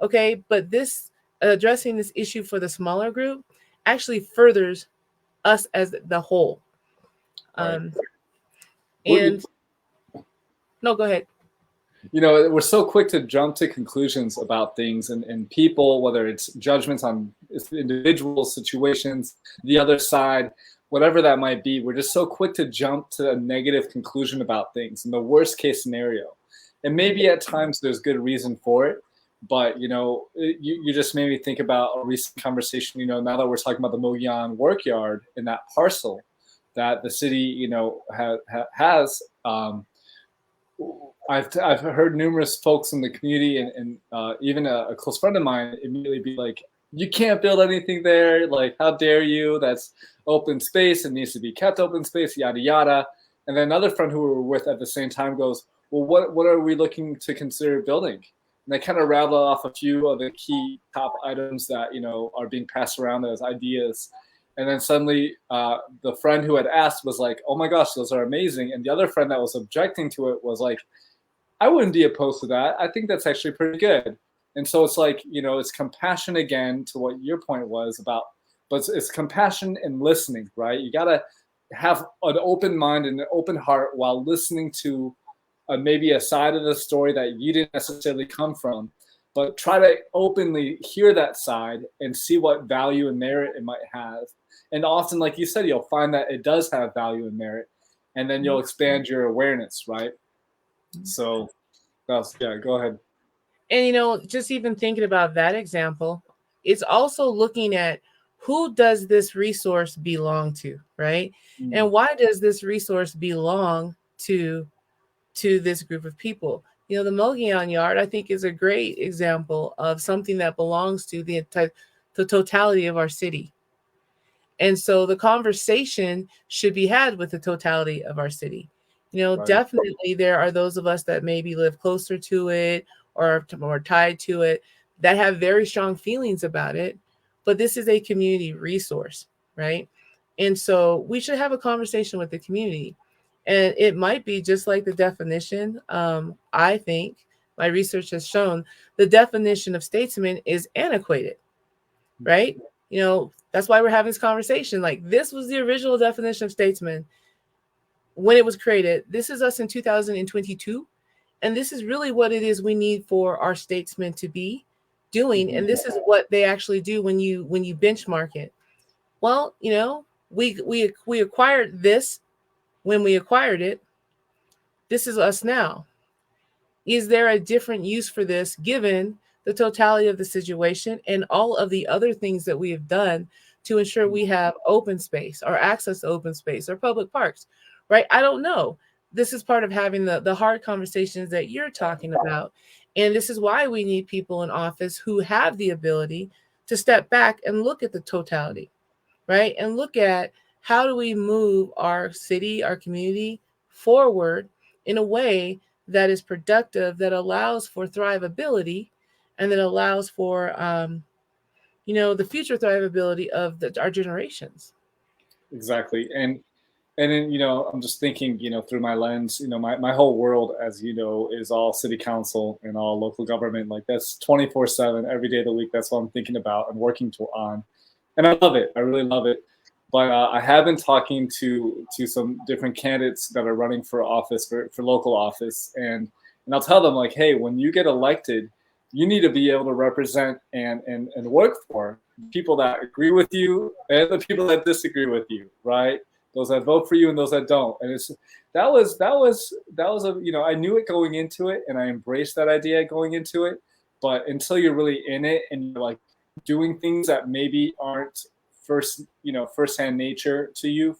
Okay, but this addressing this issue for the smaller group actually furthers us as the whole. And no, go ahead. You know, we're so quick to jump to conclusions about things and people, whether it's judgments on individual situations, the other side, whatever that might be. We're just so quick to jump to a negative conclusion about things in the worst case scenario. And maybe at times there's good reason for it. But, you know, you just made me think about a recent conversation, you know, now that we're talking about the Mogollon workyard in that parcel that the city, you know, has. I've heard numerous folks in the community and even a close friend of mine immediately be like, you can't build anything there. Like, how dare you? That's open space. It needs to be kept open space, yada, yada. And then another friend who we were with at the same time goes, well, what are we looking to consider building? And they kind of rattle off a few of the key top items that, you know, are being passed around as ideas. And then suddenly the friend who had asked was like, oh my gosh, those are amazing. And the other friend that was objecting to it was like, I wouldn't be opposed to that. I think that's actually pretty good. And so it's like, you know, it's compassion again to what your point was about, but it's compassion and listening, right? You got to have an open mind and an open heart while listening to maybe a side of the story that you didn't necessarily come from, but try to openly hear that side and see what value and merit it might have. And often, like you said, you'll find that it does have value and merit, and then you'll expand your awareness, right? So, yeah, go ahead. And, you know, just even thinking about that example, it's also looking at who does this resource belong to, right? And why does this resource belong to this group of people? You know, the Mogollon Yard, I think, is a great example of something that belongs to the totality of our city. And so the conversation should be had with the totality of our city. You know, definitely there are those of us that maybe live closer to it or more tied to it that have very strong feelings about it. But this is a community resource, right? And so we should have a conversation with the community. And it might be just like the definition. I think my research has shown the definition of statesman is antiquated, right? You know, that's why we're having this conversation. Like, this was the original definition of statesman when it was created. This is us in 2022. And this is really what it is we need for our statesmen to be doing. And this is what they actually do when you benchmark it. Well, you know, we acquired this when we acquired it. This is us now. Is there a different use for this given the totality of the situation and all of the other things that we have done to ensure we have open space or access to open space or public parks, right? I don't know. This is part of having the hard conversations that you're talking about. And this is why we need people in office who have the ability to step back and look at the totality, right? And look at how do we move our city, our community forward in a way that is productive, that allows for thrivability, and that allows for, you know, the future thrivability of our generations. Exactly. And then, you know, I'm just thinking, you know, through my lens, you know, my whole world, as you know, is all city council and all local government. Like, that's 24/7, every day of the week. That's what I'm thinking about and working on. And I love it. I really love it. But I have been talking to some different candidates that are running for office, for local office. And I'll tell them, like, hey, when you get elected, you need to be able to represent and work for people that agree with you and the people that disagree with you, right? Those that vote for you and those that don't. And that was a, you know, I knew it going into it and I embraced that idea going into it. But until you're really in it and you're like doing things that maybe aren't firsthand nature to you,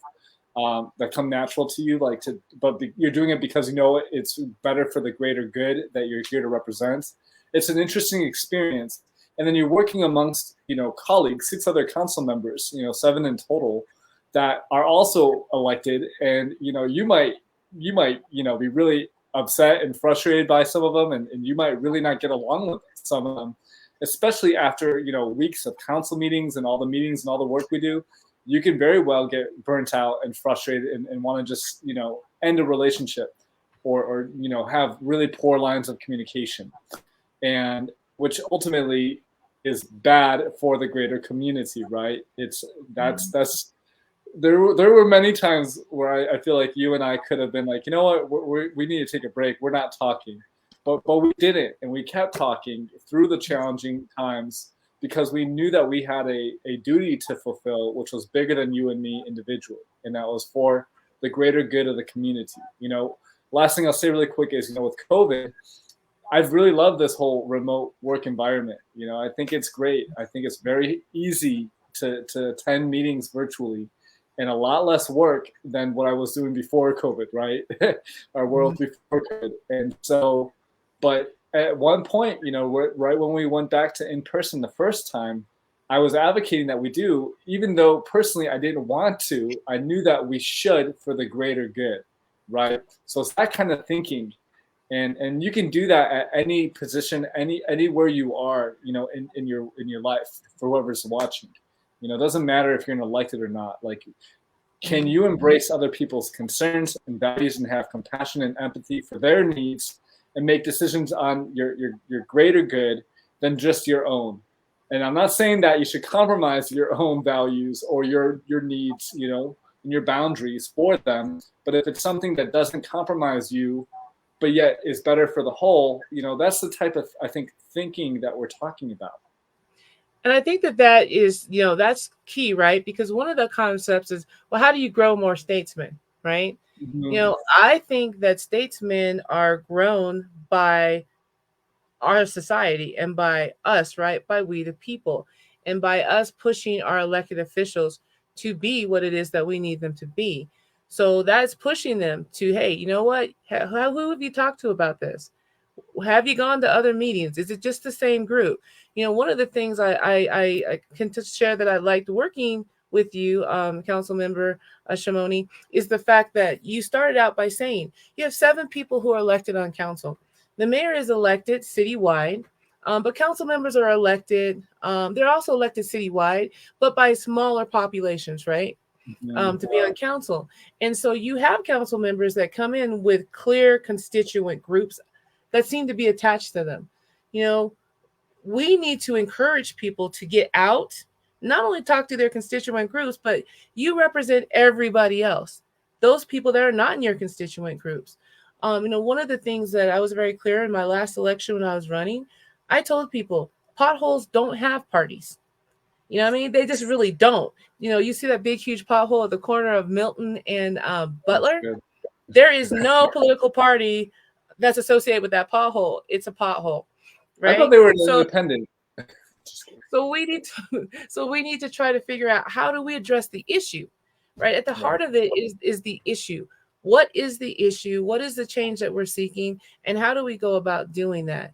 that come natural to you, but you're doing it because you know it's better for the greater good that you're here to represent. It's an interesting experience. And then you're working amongst, you know, colleagues, 6 other council members, you know, 7 in total, that are also elected. And, you know, you might, you know, be really upset and frustrated by some of them, and you might really not get along with some of them, especially after, you know, weeks of council meetings and all the meetings and all the work we do. You can very well get burnt out and frustrated and want to just, you know, end a relationship. or have really poor lines of communication, and which ultimately is bad for the greater community, right? That's there were many times where I feel like you and I could have been like, you know what, we need to take a break. We're not talking, but we didn't, and we kept talking through the challenging times because we knew that we had a duty to fulfill, which was bigger than you and me individually, and that was for the greater good of the community. Last thing I'll say really quick is, with COVID, I've really loved this whole remote work environment. I think it's great. I think it's very easy to attend meetings virtually, and a lot less work than what I was doing before COVID, right? Our world before COVID. And so, but at one point, right when we went back to in person the first time, I was advocating that we do, even though personally I didn't want to. I knew that we should for the greater good, right? So it's that kind of thinking. And you can do that at any position, anywhere you are, in your life, for whoever's watching. It doesn't matter if you're an elected or not. Like, can you embrace other people's concerns and values and have compassion and empathy for their needs and make decisions on your greater good than just your own? And I'm not saying that you should compromise your own values or your needs, and your boundaries for them. But if it's something that doesn't compromise you, but yet is better for the whole, that's the type of, I think, thinking that we're talking about. And I think that is, that's key, right? Because one of the concepts is, well, how do you grow more statesmen, right? Mm-hmm. I think that statesmen are grown by our society and by us, right? By we the people, and by us pushing our elected officials to be what it is that we need them to be. So that's pushing them to, hey, you know what? Who have you talked to about this? Have you gone to other meetings? Is it just the same group? One of the things I can just share that I liked working with you, Council Member Shimoni, is the fact that you started out by saying you have 7 people who are elected on council. The mayor is elected citywide, but council members are elected. They're also elected citywide, but by smaller populations, right? To be on council. And so you have council members that come in with clear constituent groups that seem to be attached to them. We need to encourage people to get out, not only talk to their constituent groups, but you represent everybody else, those people that are not in your constituent groups. One of the things that I was very clear in my last election when I was running, I told people potholes don't have parties. You know what I mean? They just really don't. You see that big, huge pothole at the corner of Milton and Butler? There is no political party that's associated with that pothole. It's a pothole, right? I thought they were independent. So we need to try to figure out, how do we address the issue, right? At the heart of it is the issue. What is the issue? What is the change that we're seeking? And how do we go about doing that?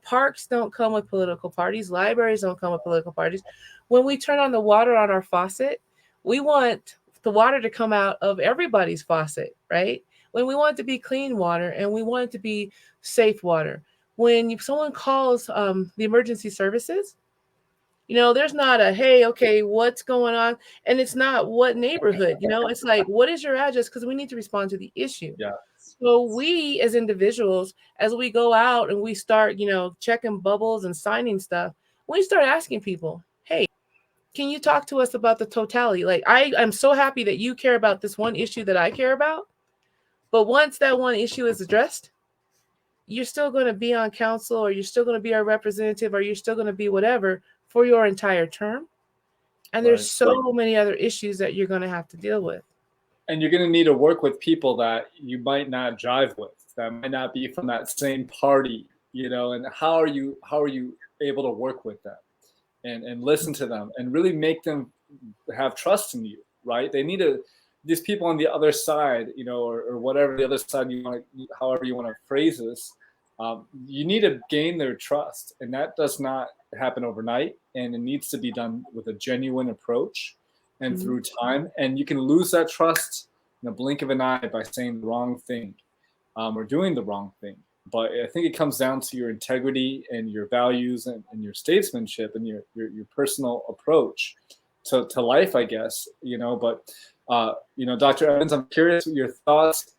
Parks don't come with political parties. Libraries don't come with political parties. When we turn on the water on our faucet, we want the water to come out of everybody's faucet, right? When we want it to be clean water and we want it to be safe water. When someone calls the emergency services, there's not a, hey, okay, what's going on? And it's not what neighborhood, it's like, what is your address? Because we need to respond to the issue. Yeah. So we as individuals, as we go out and we start, checking bubbles and signing stuff, we start asking people, hey, can you talk to us about the totality? Like, I'm so happy that you care about this one issue that I care about. But once that one issue is addressed, you're still going to be on council, or you're still going to be our representative, or you're still going to be whatever for your entire term. And there's so many other issues that you're going to have to deal with. And you're going to need to work with people that you might not jive with, that might not be from that same party, and how are you able to work with them and listen to them and really make them have trust in you, right? They need these people on the other side, or whatever the other side however you want to phrase this, you need to gain their trust, and that does not happen overnight, and it needs to be done with a genuine approach and through time. And you can lose that trust in a blink of an eye by saying the wrong thing, or doing the wrong thing. But I think it comes down to your integrity and your values and your statesmanship and your personal approach to life, I guess. But Dr. Evans, I'm curious your thoughts,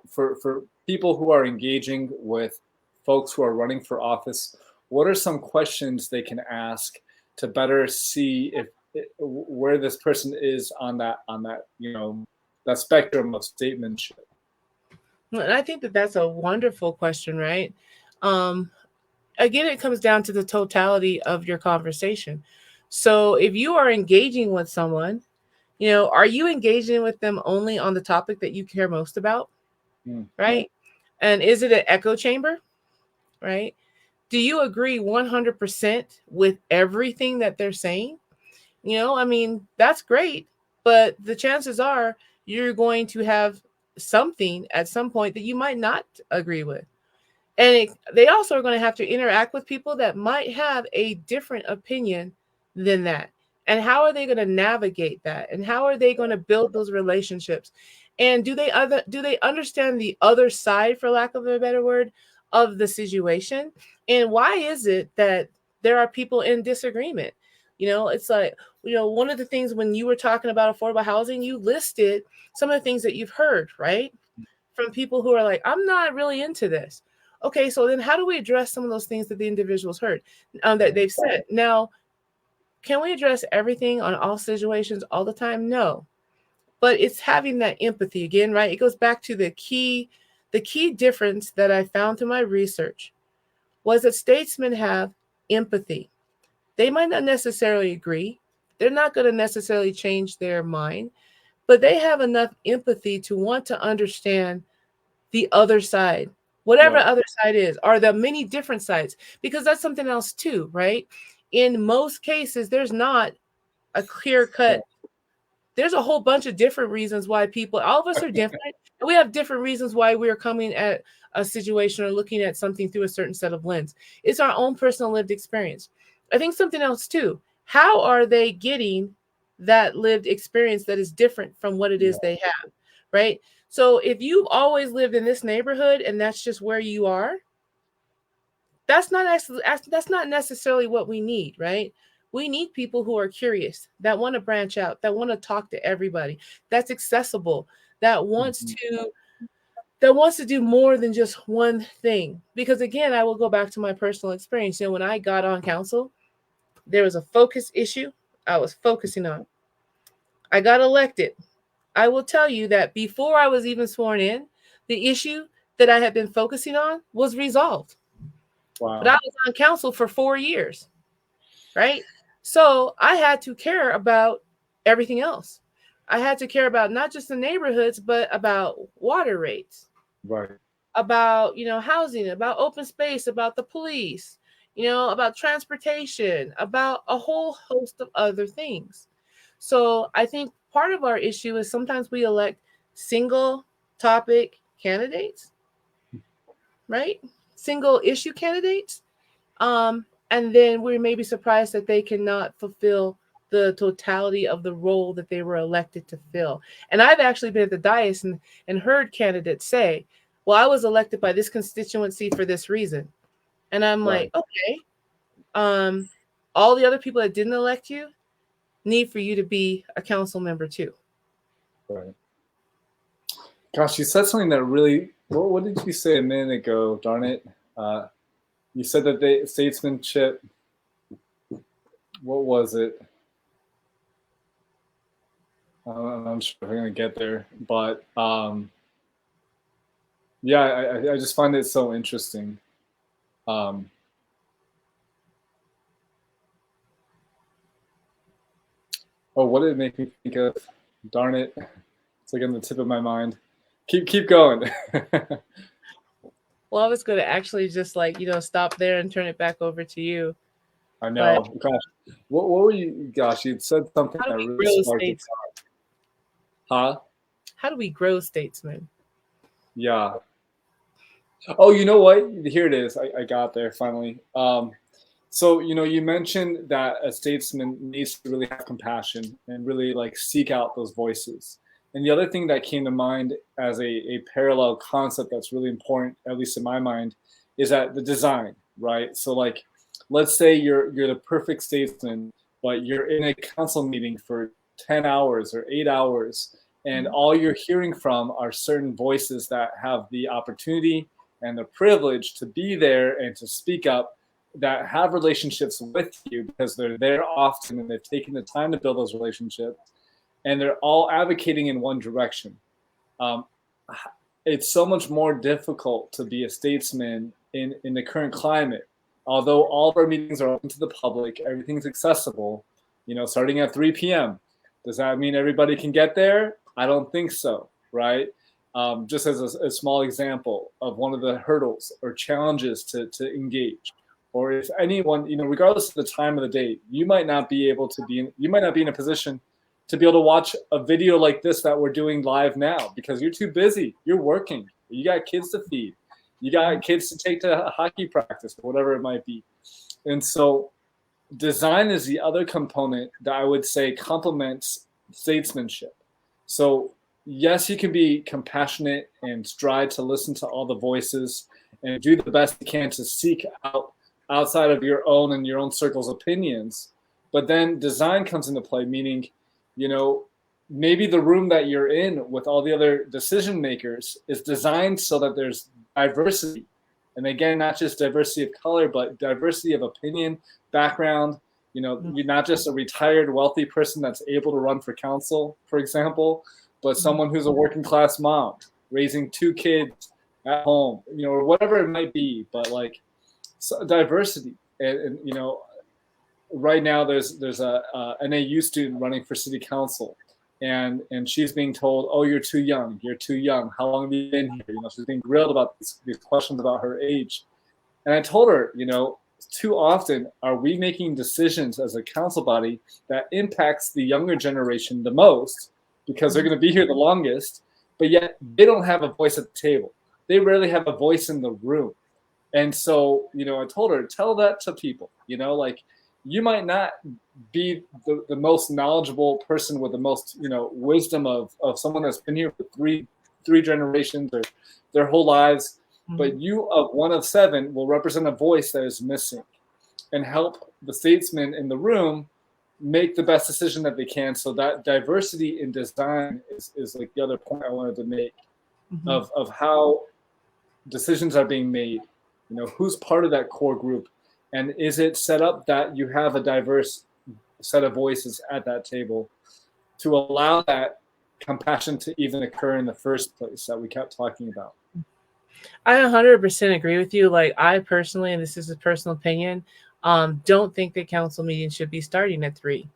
for people who are engaging with folks who are running for office, what are some questions they can ask to better see if where this person is on that that spectrum of statesmanship? And I think that that's a wonderful question, right? Um, Again, it comes down to the totality of your conversation. So if you are engaging with someone, are you engaging with them only on the topic that you care most about? Mm. Right? And is it an echo chamber? Right? Do you agree 100% with everything that they're saying? I mean, that's great, but the chances are you're going to have something at some point that you might not agree with. And they also are going to have to interact with people that might have a different opinion than that. And how are they going to navigate that? And how are they going to build those relationships? And do they understand the other side, for lack of a better word, of the situation? And why is it that there are people in disagreement? It's like, one of the things when you were talking about affordable housing, you listed some of the things that you've heard, right? From people who are like, I'm not really into this. Okay, so then how do we address some of those things that the individuals heard, that they've said? Now, can we address everything on all situations all the time? No. But it's having that empathy again, right? It goes back to the key difference that I found through my research was that statesmen have empathy. They might not necessarily agree. They're not going to necessarily change their mind, but they have enough empathy to want to understand the other side, whatever other side is, or the many different sides, because that's something else too, right? In most cases, there's not a clear cut. There's a whole bunch of different reasons why all of us are different, and we have different reasons why we're coming at a situation or looking at something through a certain set of lens. It's our own personal lived experience. I think something else too. How are they getting that lived experience that is different from what it is they have, right? So if you've always lived in this neighborhood and that's just where you are, that's not necessarily what we need, right? We need people who are curious, that want to branch out, that want to talk to everybody, that's accessible, that wants to do more than just one thing. Because again, I will go back to my personal experience. When I got on council, there was a focus issue I was focusing on. I got elected. I will tell you that before I was even sworn in, the issue that I had been focusing on was resolved. Wow. But I was on council for 4 years, right? So I had to care about everything else. I had to care about not just the neighborhoods, but about water rates, right, about, housing, about open space, about the police, about transportation, about a whole host of other things. So I think part of our issue is sometimes we elect single topic candidates, right? Single issue candidates. And then we may be surprised that they cannot fulfill the totality of the role that they were elected to fill. And I've actually been at the dais and heard candidates say, well, I was elected by this constituency for this reason. And I'm like, okay, all the other people that didn't elect you need for you to be a council member too. Right. Gosh, you said something that really, what did you say a minute ago? Darn it. You said that statesmanship, what was it? I'm sure we're going to get there. But yeah, I just find it so interesting. Oh, what did it make me think of? Darn it. It's like on the tip of my mind. Keep going. Well, I was going to actually just stop there and turn it back over to you. I know. But, gosh, what were you? Gosh, you said something that really sparked it. Huh? How do we grow statesmen? Yeah. Oh, you know what? Here it is. I got there finally. So, you mentioned that a statesman needs to really have compassion and really seek out those voices. And the other thing that came to mind as a parallel concept that's really important, at least in my mind, is that the design, right? So let's say you're the perfect statesman, but you're in a council meeting for 10 hours or 8 hours, And all you're hearing from are certain voices that have the opportunity and the privilege to be there and to speak up, that have relationships with you because they're there often and they've taken the time to build those relationships, and they're all advocating in one direction. It's so much more difficult to be a statesman in the current climate. Although all of our meetings are open to the public, everything's accessible, starting at 3 p.m. Does that mean everybody can get there? I don't think so, right? Just as a small example of one of the hurdles or challenges to engage, or if anyone, regardless of the time of the day, you might not be in a position to be able to watch a video like this that we're doing live now because you're too busy. You're working. You got kids to feed. You got kids to take to hockey practice, or whatever it might be. And so design is the other component that I would say complements statesmanship. So yes, you can be compassionate and strive to listen to all the voices and do the best you can to seek out outside of your own and your own circle's opinions. But then design comes into play, meaning, maybe the room that you're in with all the other decision makers is designed so that there's diversity. And again, not just diversity of color, but diversity of opinion, background. You're not just a retired wealthy person that's able to run for council, for example, but someone who's a working class mom raising 2 kids at home, or whatever it might be. But diversity, and right now there's a NAU student running for city council, and she's being told, oh, you're too young, how long have you been here? She's being grilled about these questions about her age. And I told her, too often are we making decisions as a council body that impacts the younger generation the most because they're going to be here the longest, but yet they don't have a voice at the table. They rarely have a voice in the room. And so, I told her, tell that to people, you might not be the most knowledgeable person with the most, wisdom of someone that's been here for three generations or their whole lives, but you of one of 7 will represent a voice that is missing and help the statesmen in the room make the best decision that they can. So that diversity in design is like the other point I wanted to make of how decisions are being made. Who's part of that core group, and is it set up that you have a diverse set of voices at that table to allow that compassion to even occur in the first place that we kept talking about? I 100% agree with you. I personally, and this is a personal opinion, don't think that council meetings should be starting at 3.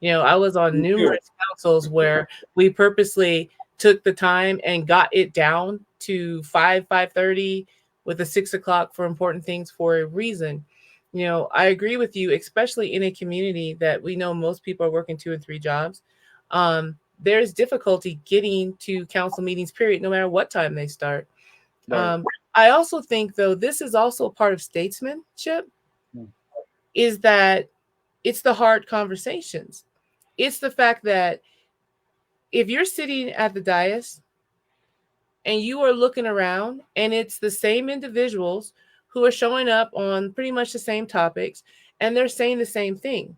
I was on numerous councils where we purposely took the time and got it down to 5:30 with a 6 o'clock for important things for a reason. I agree with you, especially in a community that we know most people are working 2 and 3 jobs. There's difficulty getting to council meetings, period, no matter what time they start. Right. I also think, though, this is also a part of statesmanship, is that it's the hard conversations. It's the fact that if you're sitting at the dais and you are looking around and it's the same individuals who are showing up on pretty much the same topics and they're saying the same thing,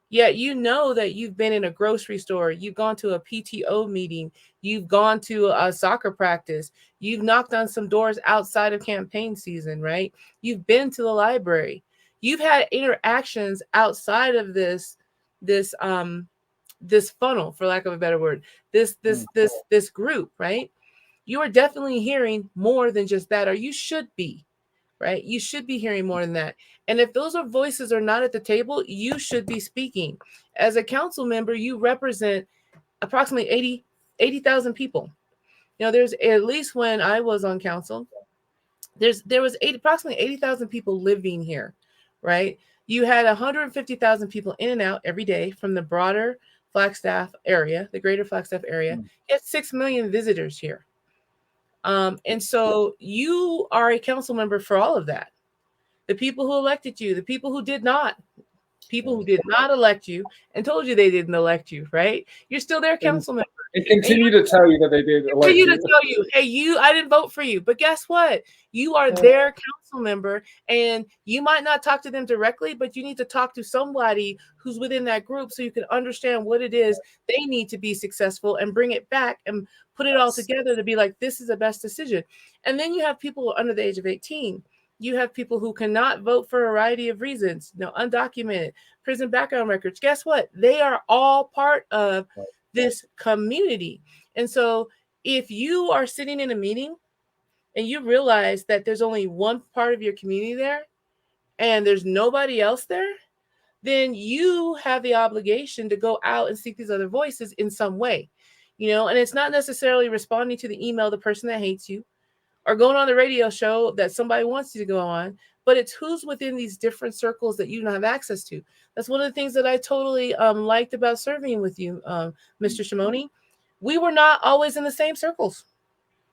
yet that you've been in a grocery store, you've gone to a PTO meeting, you've gone to a soccer practice, you've knocked on some doors outside of campaign season, right? You've been to the library, you've had interactions outside of this funnel, for lack of a better word, this group, right? You are definitely hearing more than just that, or you should be, right? You should be hearing more than that. And if those voices are not at the table, you should be speaking. As a council member, you represent approximately 80,000 people. There's, at least when I was on council, there was approximately 80,000 people living here, right? You had 150,000 people in and out every day from the broader Flagstaff area, the greater Flagstaff area. You had 6 million visitors here. And so you are a council member for all of that. The people who elected you, the people who did not, people who did not elect you and told you they didn't elect you, right? You're still their council member. And continue to tell you that they did elect you. Continue to tell you, hey, I didn't vote for you. But guess what? You are their council member, and you might not talk to them directly, but you need to talk to somebody who's within that group so you can understand what it is they need to be successful and bring it back and put it all together to be like, this is the best decision. And then you have people under the age of 18. You have people who cannot vote for a variety of reasons, undocumented, prison background records. Guess what? They are all part of this community. And so if you are sitting in a meeting and you realize that there's only one part of your community there and there's nobody else there, then you have the obligation to go out and seek these other voices in some way, and it's not necessarily responding to the email, the person that hates you, or going on the radio show that somebody wants you to go on, but it's who's within these different circles that you don't have access to. That's one of the things that I totally liked about serving with you, Mr. Shimoni. We were not always in the same circles,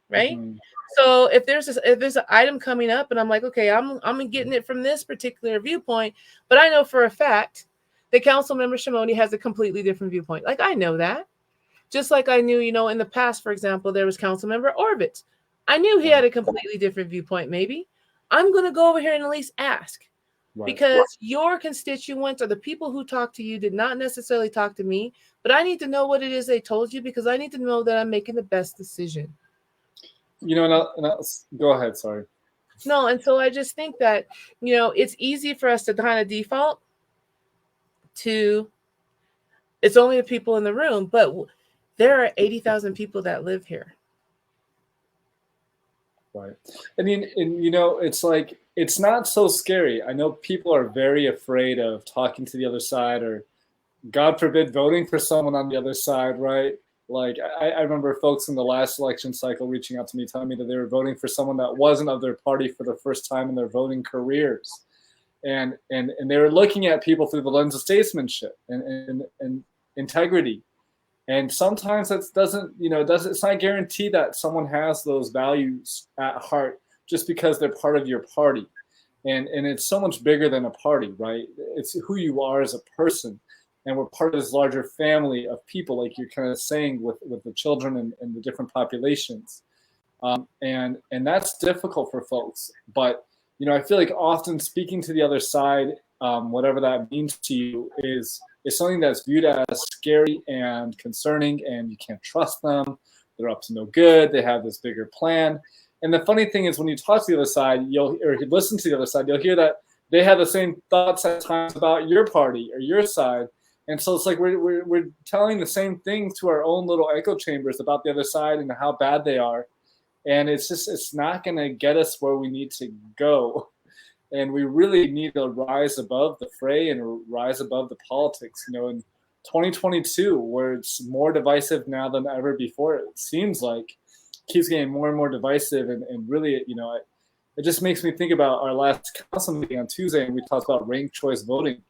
right? Mm-hmm. So if there's an item coming up and I'm like, okay, I'm getting it from this particular viewpoint, but I know for a fact that Councilmember Shimoni has a completely different viewpoint. Like, I know that. Just like I knew, in the past, for example, there was Councilmember Orbit. I knew he had a completely different viewpoint, maybe. I'm going to go over here and at least ask. Right. Because your constituents or the people who talk to you did not necessarily talk to me, but I need to know what it is they told you because I need to know that I'm making the best decision. Go ahead, sorry. No, and so I just think that, it's easy for us to kind of default to it's only the people in the room, but there are 80,000 people that live here. Right. I mean, it's like, it's not so scary. I know people are very afraid of talking to the other side or, God forbid, voting for someone on the other side, right? Like, I remember folks in the last election cycle reaching out to me, telling me that they were voting for someone that wasn't of their party for the first time in their voting careers. And they were looking at people through the lens of statesmanship and integrity. And sometimes it doesn't, it's not guaranteed that someone has those values at heart just because they're part of your party. And it's so much bigger than a party, right? It's who you are as a person. And we're part of this larger family of people, like you're kind of saying with the children and the different populations. And that's difficult for folks. But, I feel like often speaking to the other side, whatever that means to you, is something that's viewed as scary and concerning, and you can't trust them. They're up to no good. They have this bigger plan. And the funny thing is, when you talk to the other side, or you listen to the other side, you'll hear that they have the same thoughts at times about your party or your side. And so it's like we're telling the same things to our own little echo chambers about the other side and how bad they are. And it's not going to get us where we need to go. And we really need to rise above the fray and rise above the politics, in 2022, where it's more divisive now than ever before. It seems like keeps getting more and more divisive. And really, it just makes me think about our last council meeting on Tuesday, and we talked about ranked choice voting.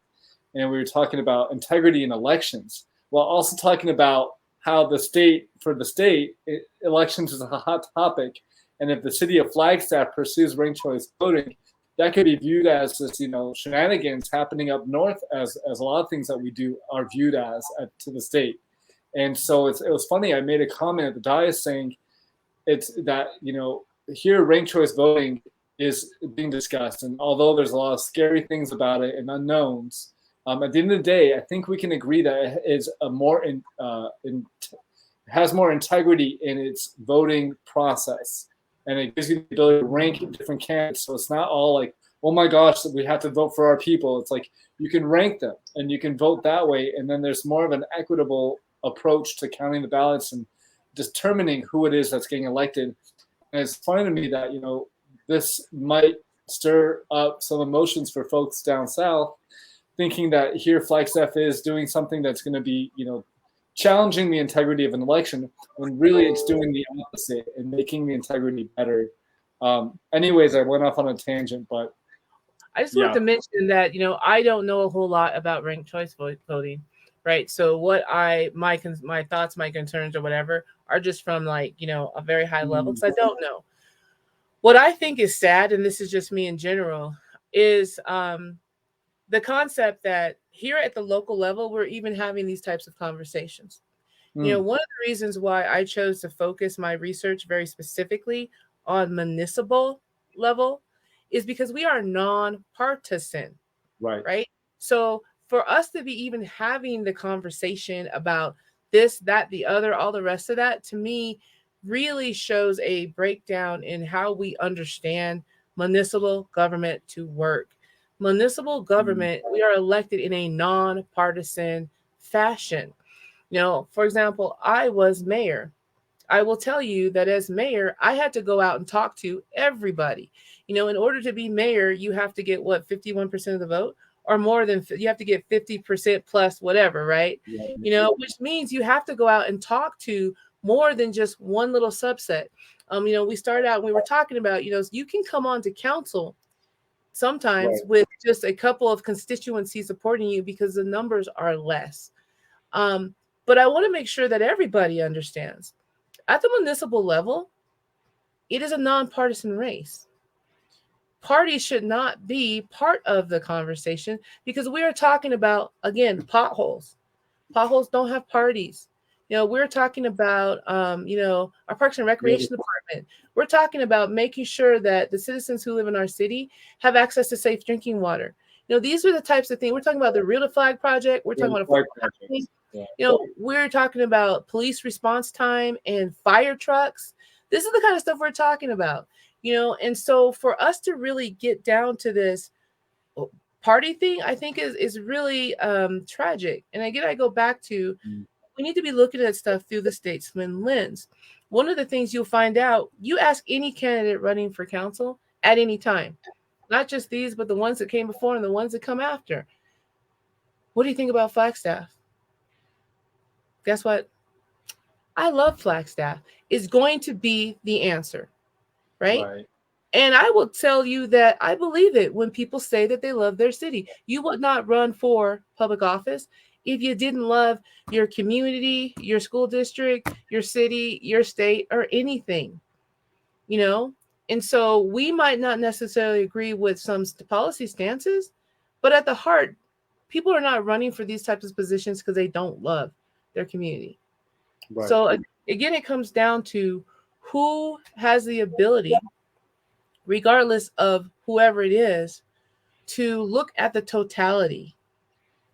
And we were talking about integrity in elections, while also talking about how for the state, elections is a hot topic. And if the city of Flagstaff pursues ranked choice voting, that could be viewed as this, shenanigans happening up north, as a lot of things that we do are viewed as to the state. And so it was funny. I made a comment at the dais saying it's that, here ranked choice voting is being discussed. And although there's a lot of scary things about it and unknowns, at the end of the day, I think we can agree that it is has more integrity in its voting process. And it gives you the ability to rank different candidates. So it's not all like, oh my gosh, we have to vote for our people. It's like you can rank them and you can vote that way. And then there's more of an equitable approach to counting the ballots and determining who it is that's getting elected. And it's funny to me that, this might stir up some emotions for folks down south, thinking that here Flagstaff is doing something that's going to be, challenging the integrity of an election, when really it's doing the opposite and making the integrity better. Anyways, I went off on a tangent, but I just wanted to mention that, I don't know a whole lot about ranked choice voting, right? So what my thoughts, my concerns or whatever are just from a very high level, because I don't know. What I think is sad, and this is just me in general, is the concept that here at the local level, we're even having these types of conversations. Mm, One of the reasons why I chose to focus my research very specifically on municipal level is because we are nonpartisan, right. right? So for us to be even having the conversation about this, that, the other, all the rest of that, to me, really shows a breakdown in how we understand municipal government to work. Municipal Mm, government, we are elected in a nonpartisan fashion. For example, I was mayor. I will tell you that as mayor, I had to go out and talk to everybody. In order to be mayor, you have to get what, 51% of the vote or more than, you have to get 50% plus whatever, right? yeah. Which means you have to go out and talk to more than just one little subset. We started out, we were talking about, you can come on to council sometimes Right. with just a couple of constituencies supporting you because the numbers are less. Um, but I want to make sure that everybody understands at the municipal level, it is a nonpartisan race. Parties should not be part of the conversation because we are talking about, again, potholes. Potholes don't have parties. We're talking about, our Parks and Recreation Department. We're talking about making sure that the citizens who live in our city have access to safe drinking water. These are the types of things. We're talking about the Real to Flag project. We're talking about affordable Yeah. housing. We're talking about police response time and fire trucks. This is the kind of stuff we're talking about. And so for us to really get down to this party thing, I think is really tragic. And again, I go back to, Mm, we need to be looking at stuff through the statesman lens. One of the things you'll find out, you ask any candidate running for council at any time, not just these, but the ones that came before and the ones that come after. What do you think about Flagstaff? Guess what? I love Flagstaff. Is going to be the answer, right? right. And I will tell you that I believe it when people say that they love their city. You would not run for public office if you didn't love your community, your school district, your city, your state, or anything, you know? And so we might not necessarily agree with some policy stances, but at the heart, people are not running for these types of positions because they don't love their community. Right. So again, it comes down to who has the ability, regardless of whoever it is, to look at the totality,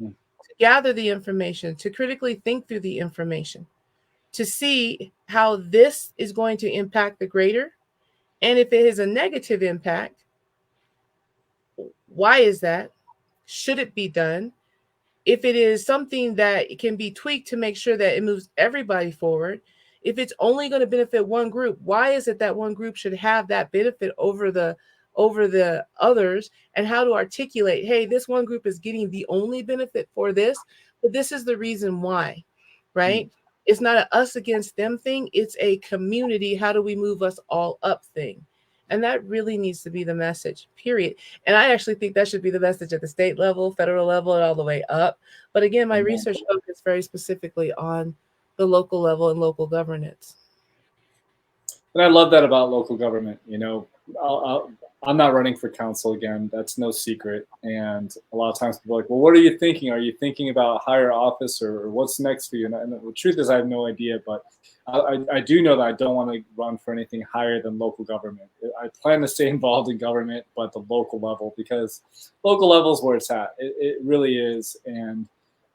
Mm, to gather the information, to critically think through the information, to see how this is going to impact the greater. And if it is a negative impact, why is that? Should it be done? If it is something that can be tweaked to make sure that it moves everybody forward, if it's only going to benefit one group, why is it that one group should have that benefit over the others? And how to articulate, hey, this one group is getting the only benefit for this, but this is the reason why, mm. right? It's not a us against them thing, it's a community, how do we move us all up thing. And that really needs to be the message, period. And I actually think that should be the message at the state level, federal level, and all the way up. But again, my Amen. research focused very specifically on the local level and local governance. And I love that about local government. I'm not running for council again. That's no secret. And a lot of times people are like, well, what are you thinking? Are you thinking about a higher office or what's next for you? And the truth is, I have no idea. But I do know that I don't want to run for anything higher than local government. I plan to stay involved in government, but the local level, because local level is where it's at. It really is. And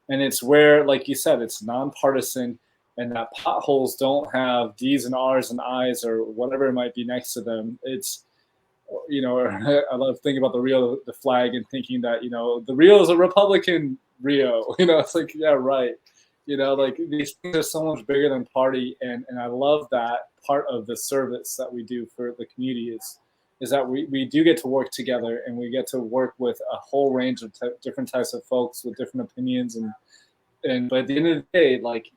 it's where, like you said, it's nonpartisan, and that potholes don't have D's and R's and I's or whatever it might be next to them. It's, I love thinking about the flag and thinking that, the Rio is a Republican Rio. It's like, yeah, right. Like these things are so much bigger than party. And I love that part of the service that we do for the community is that we do get to work together, and we get to work with a whole range of different types of folks with different opinions. But at the end of the day, like,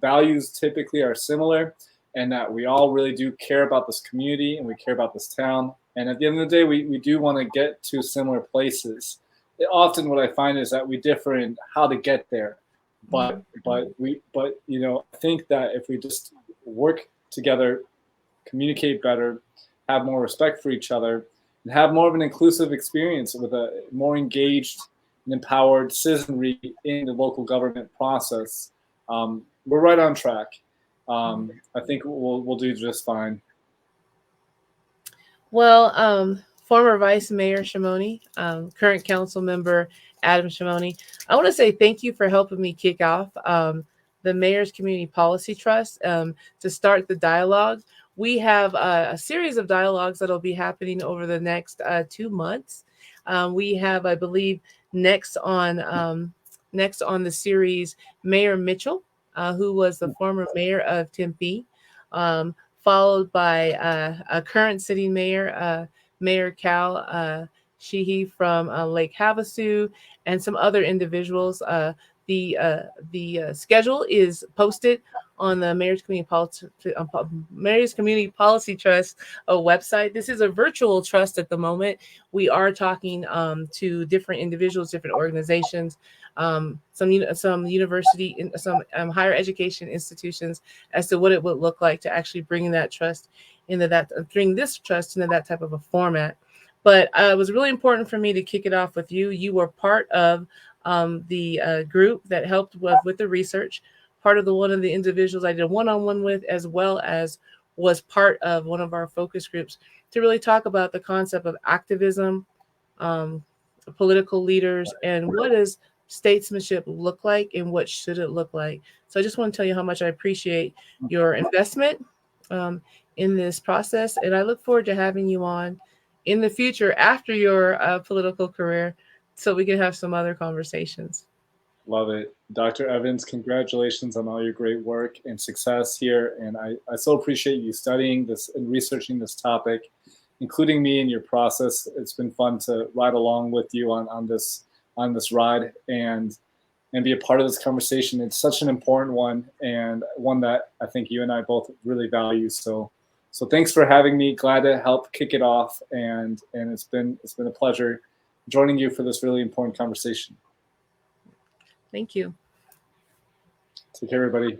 values typically are similar, and that we all really do care about this community and we care about this town. And at the end of the day, we do want to get to similar places. Often what I find is that we differ in how to get there. But I think that if we just work together, communicate better, have more respect for each other, and have more of an inclusive experience with a more engaged, and empowered citizenry in the local government process, we're right on track. I think we'll do just fine. Well, former Vice-Mayor Shimoni, current council member Adam Shimoni, I want to say thank you for helping me kick off the Mayor's Community Policy Trust to start the dialogue. We have a series of dialogues that'll be happening over the next 2 months. We have, I believe, next on the series, Mayor Mitchell, who was the former mayor of Tempe. Followed by a current city mayor, Mayor Cal Sheehy from Lake Havasu, and some other individuals. The schedule is posted on the Mayor's Community Policy Trust website. This is a virtual trust at the moment. We are talking to different individuals, different organizations, some university, some higher education institutions, as to what it would look like to actually bring that trust into that, bring this trust into that type of a format. But it was really important for me to kick it off with you. You were part of the group that helped with the research, part of one of the individuals I did a one-on-one with, as well as was part of one of our focus groups to really talk about the concept of activism, political leaders, and what does statesmanship look like and what should it look like. So I just want to tell you how much I appreciate your investment in this process, and I look forward to having you on in the future after your political career, so we can have some other conversations. Love it. Dr. Evans, congratulations on all your great work and success here. And I so appreciate you studying this and researching this topic, including me in your process. It's been fun to ride along with you on this ride and be a part of this conversation. It's such an important one, and one that I think you and I both really value. So thanks for having me. Glad to help kick it off, and it's been a pleasure joining you for this really important conversation. Thank you. Take care, everybody.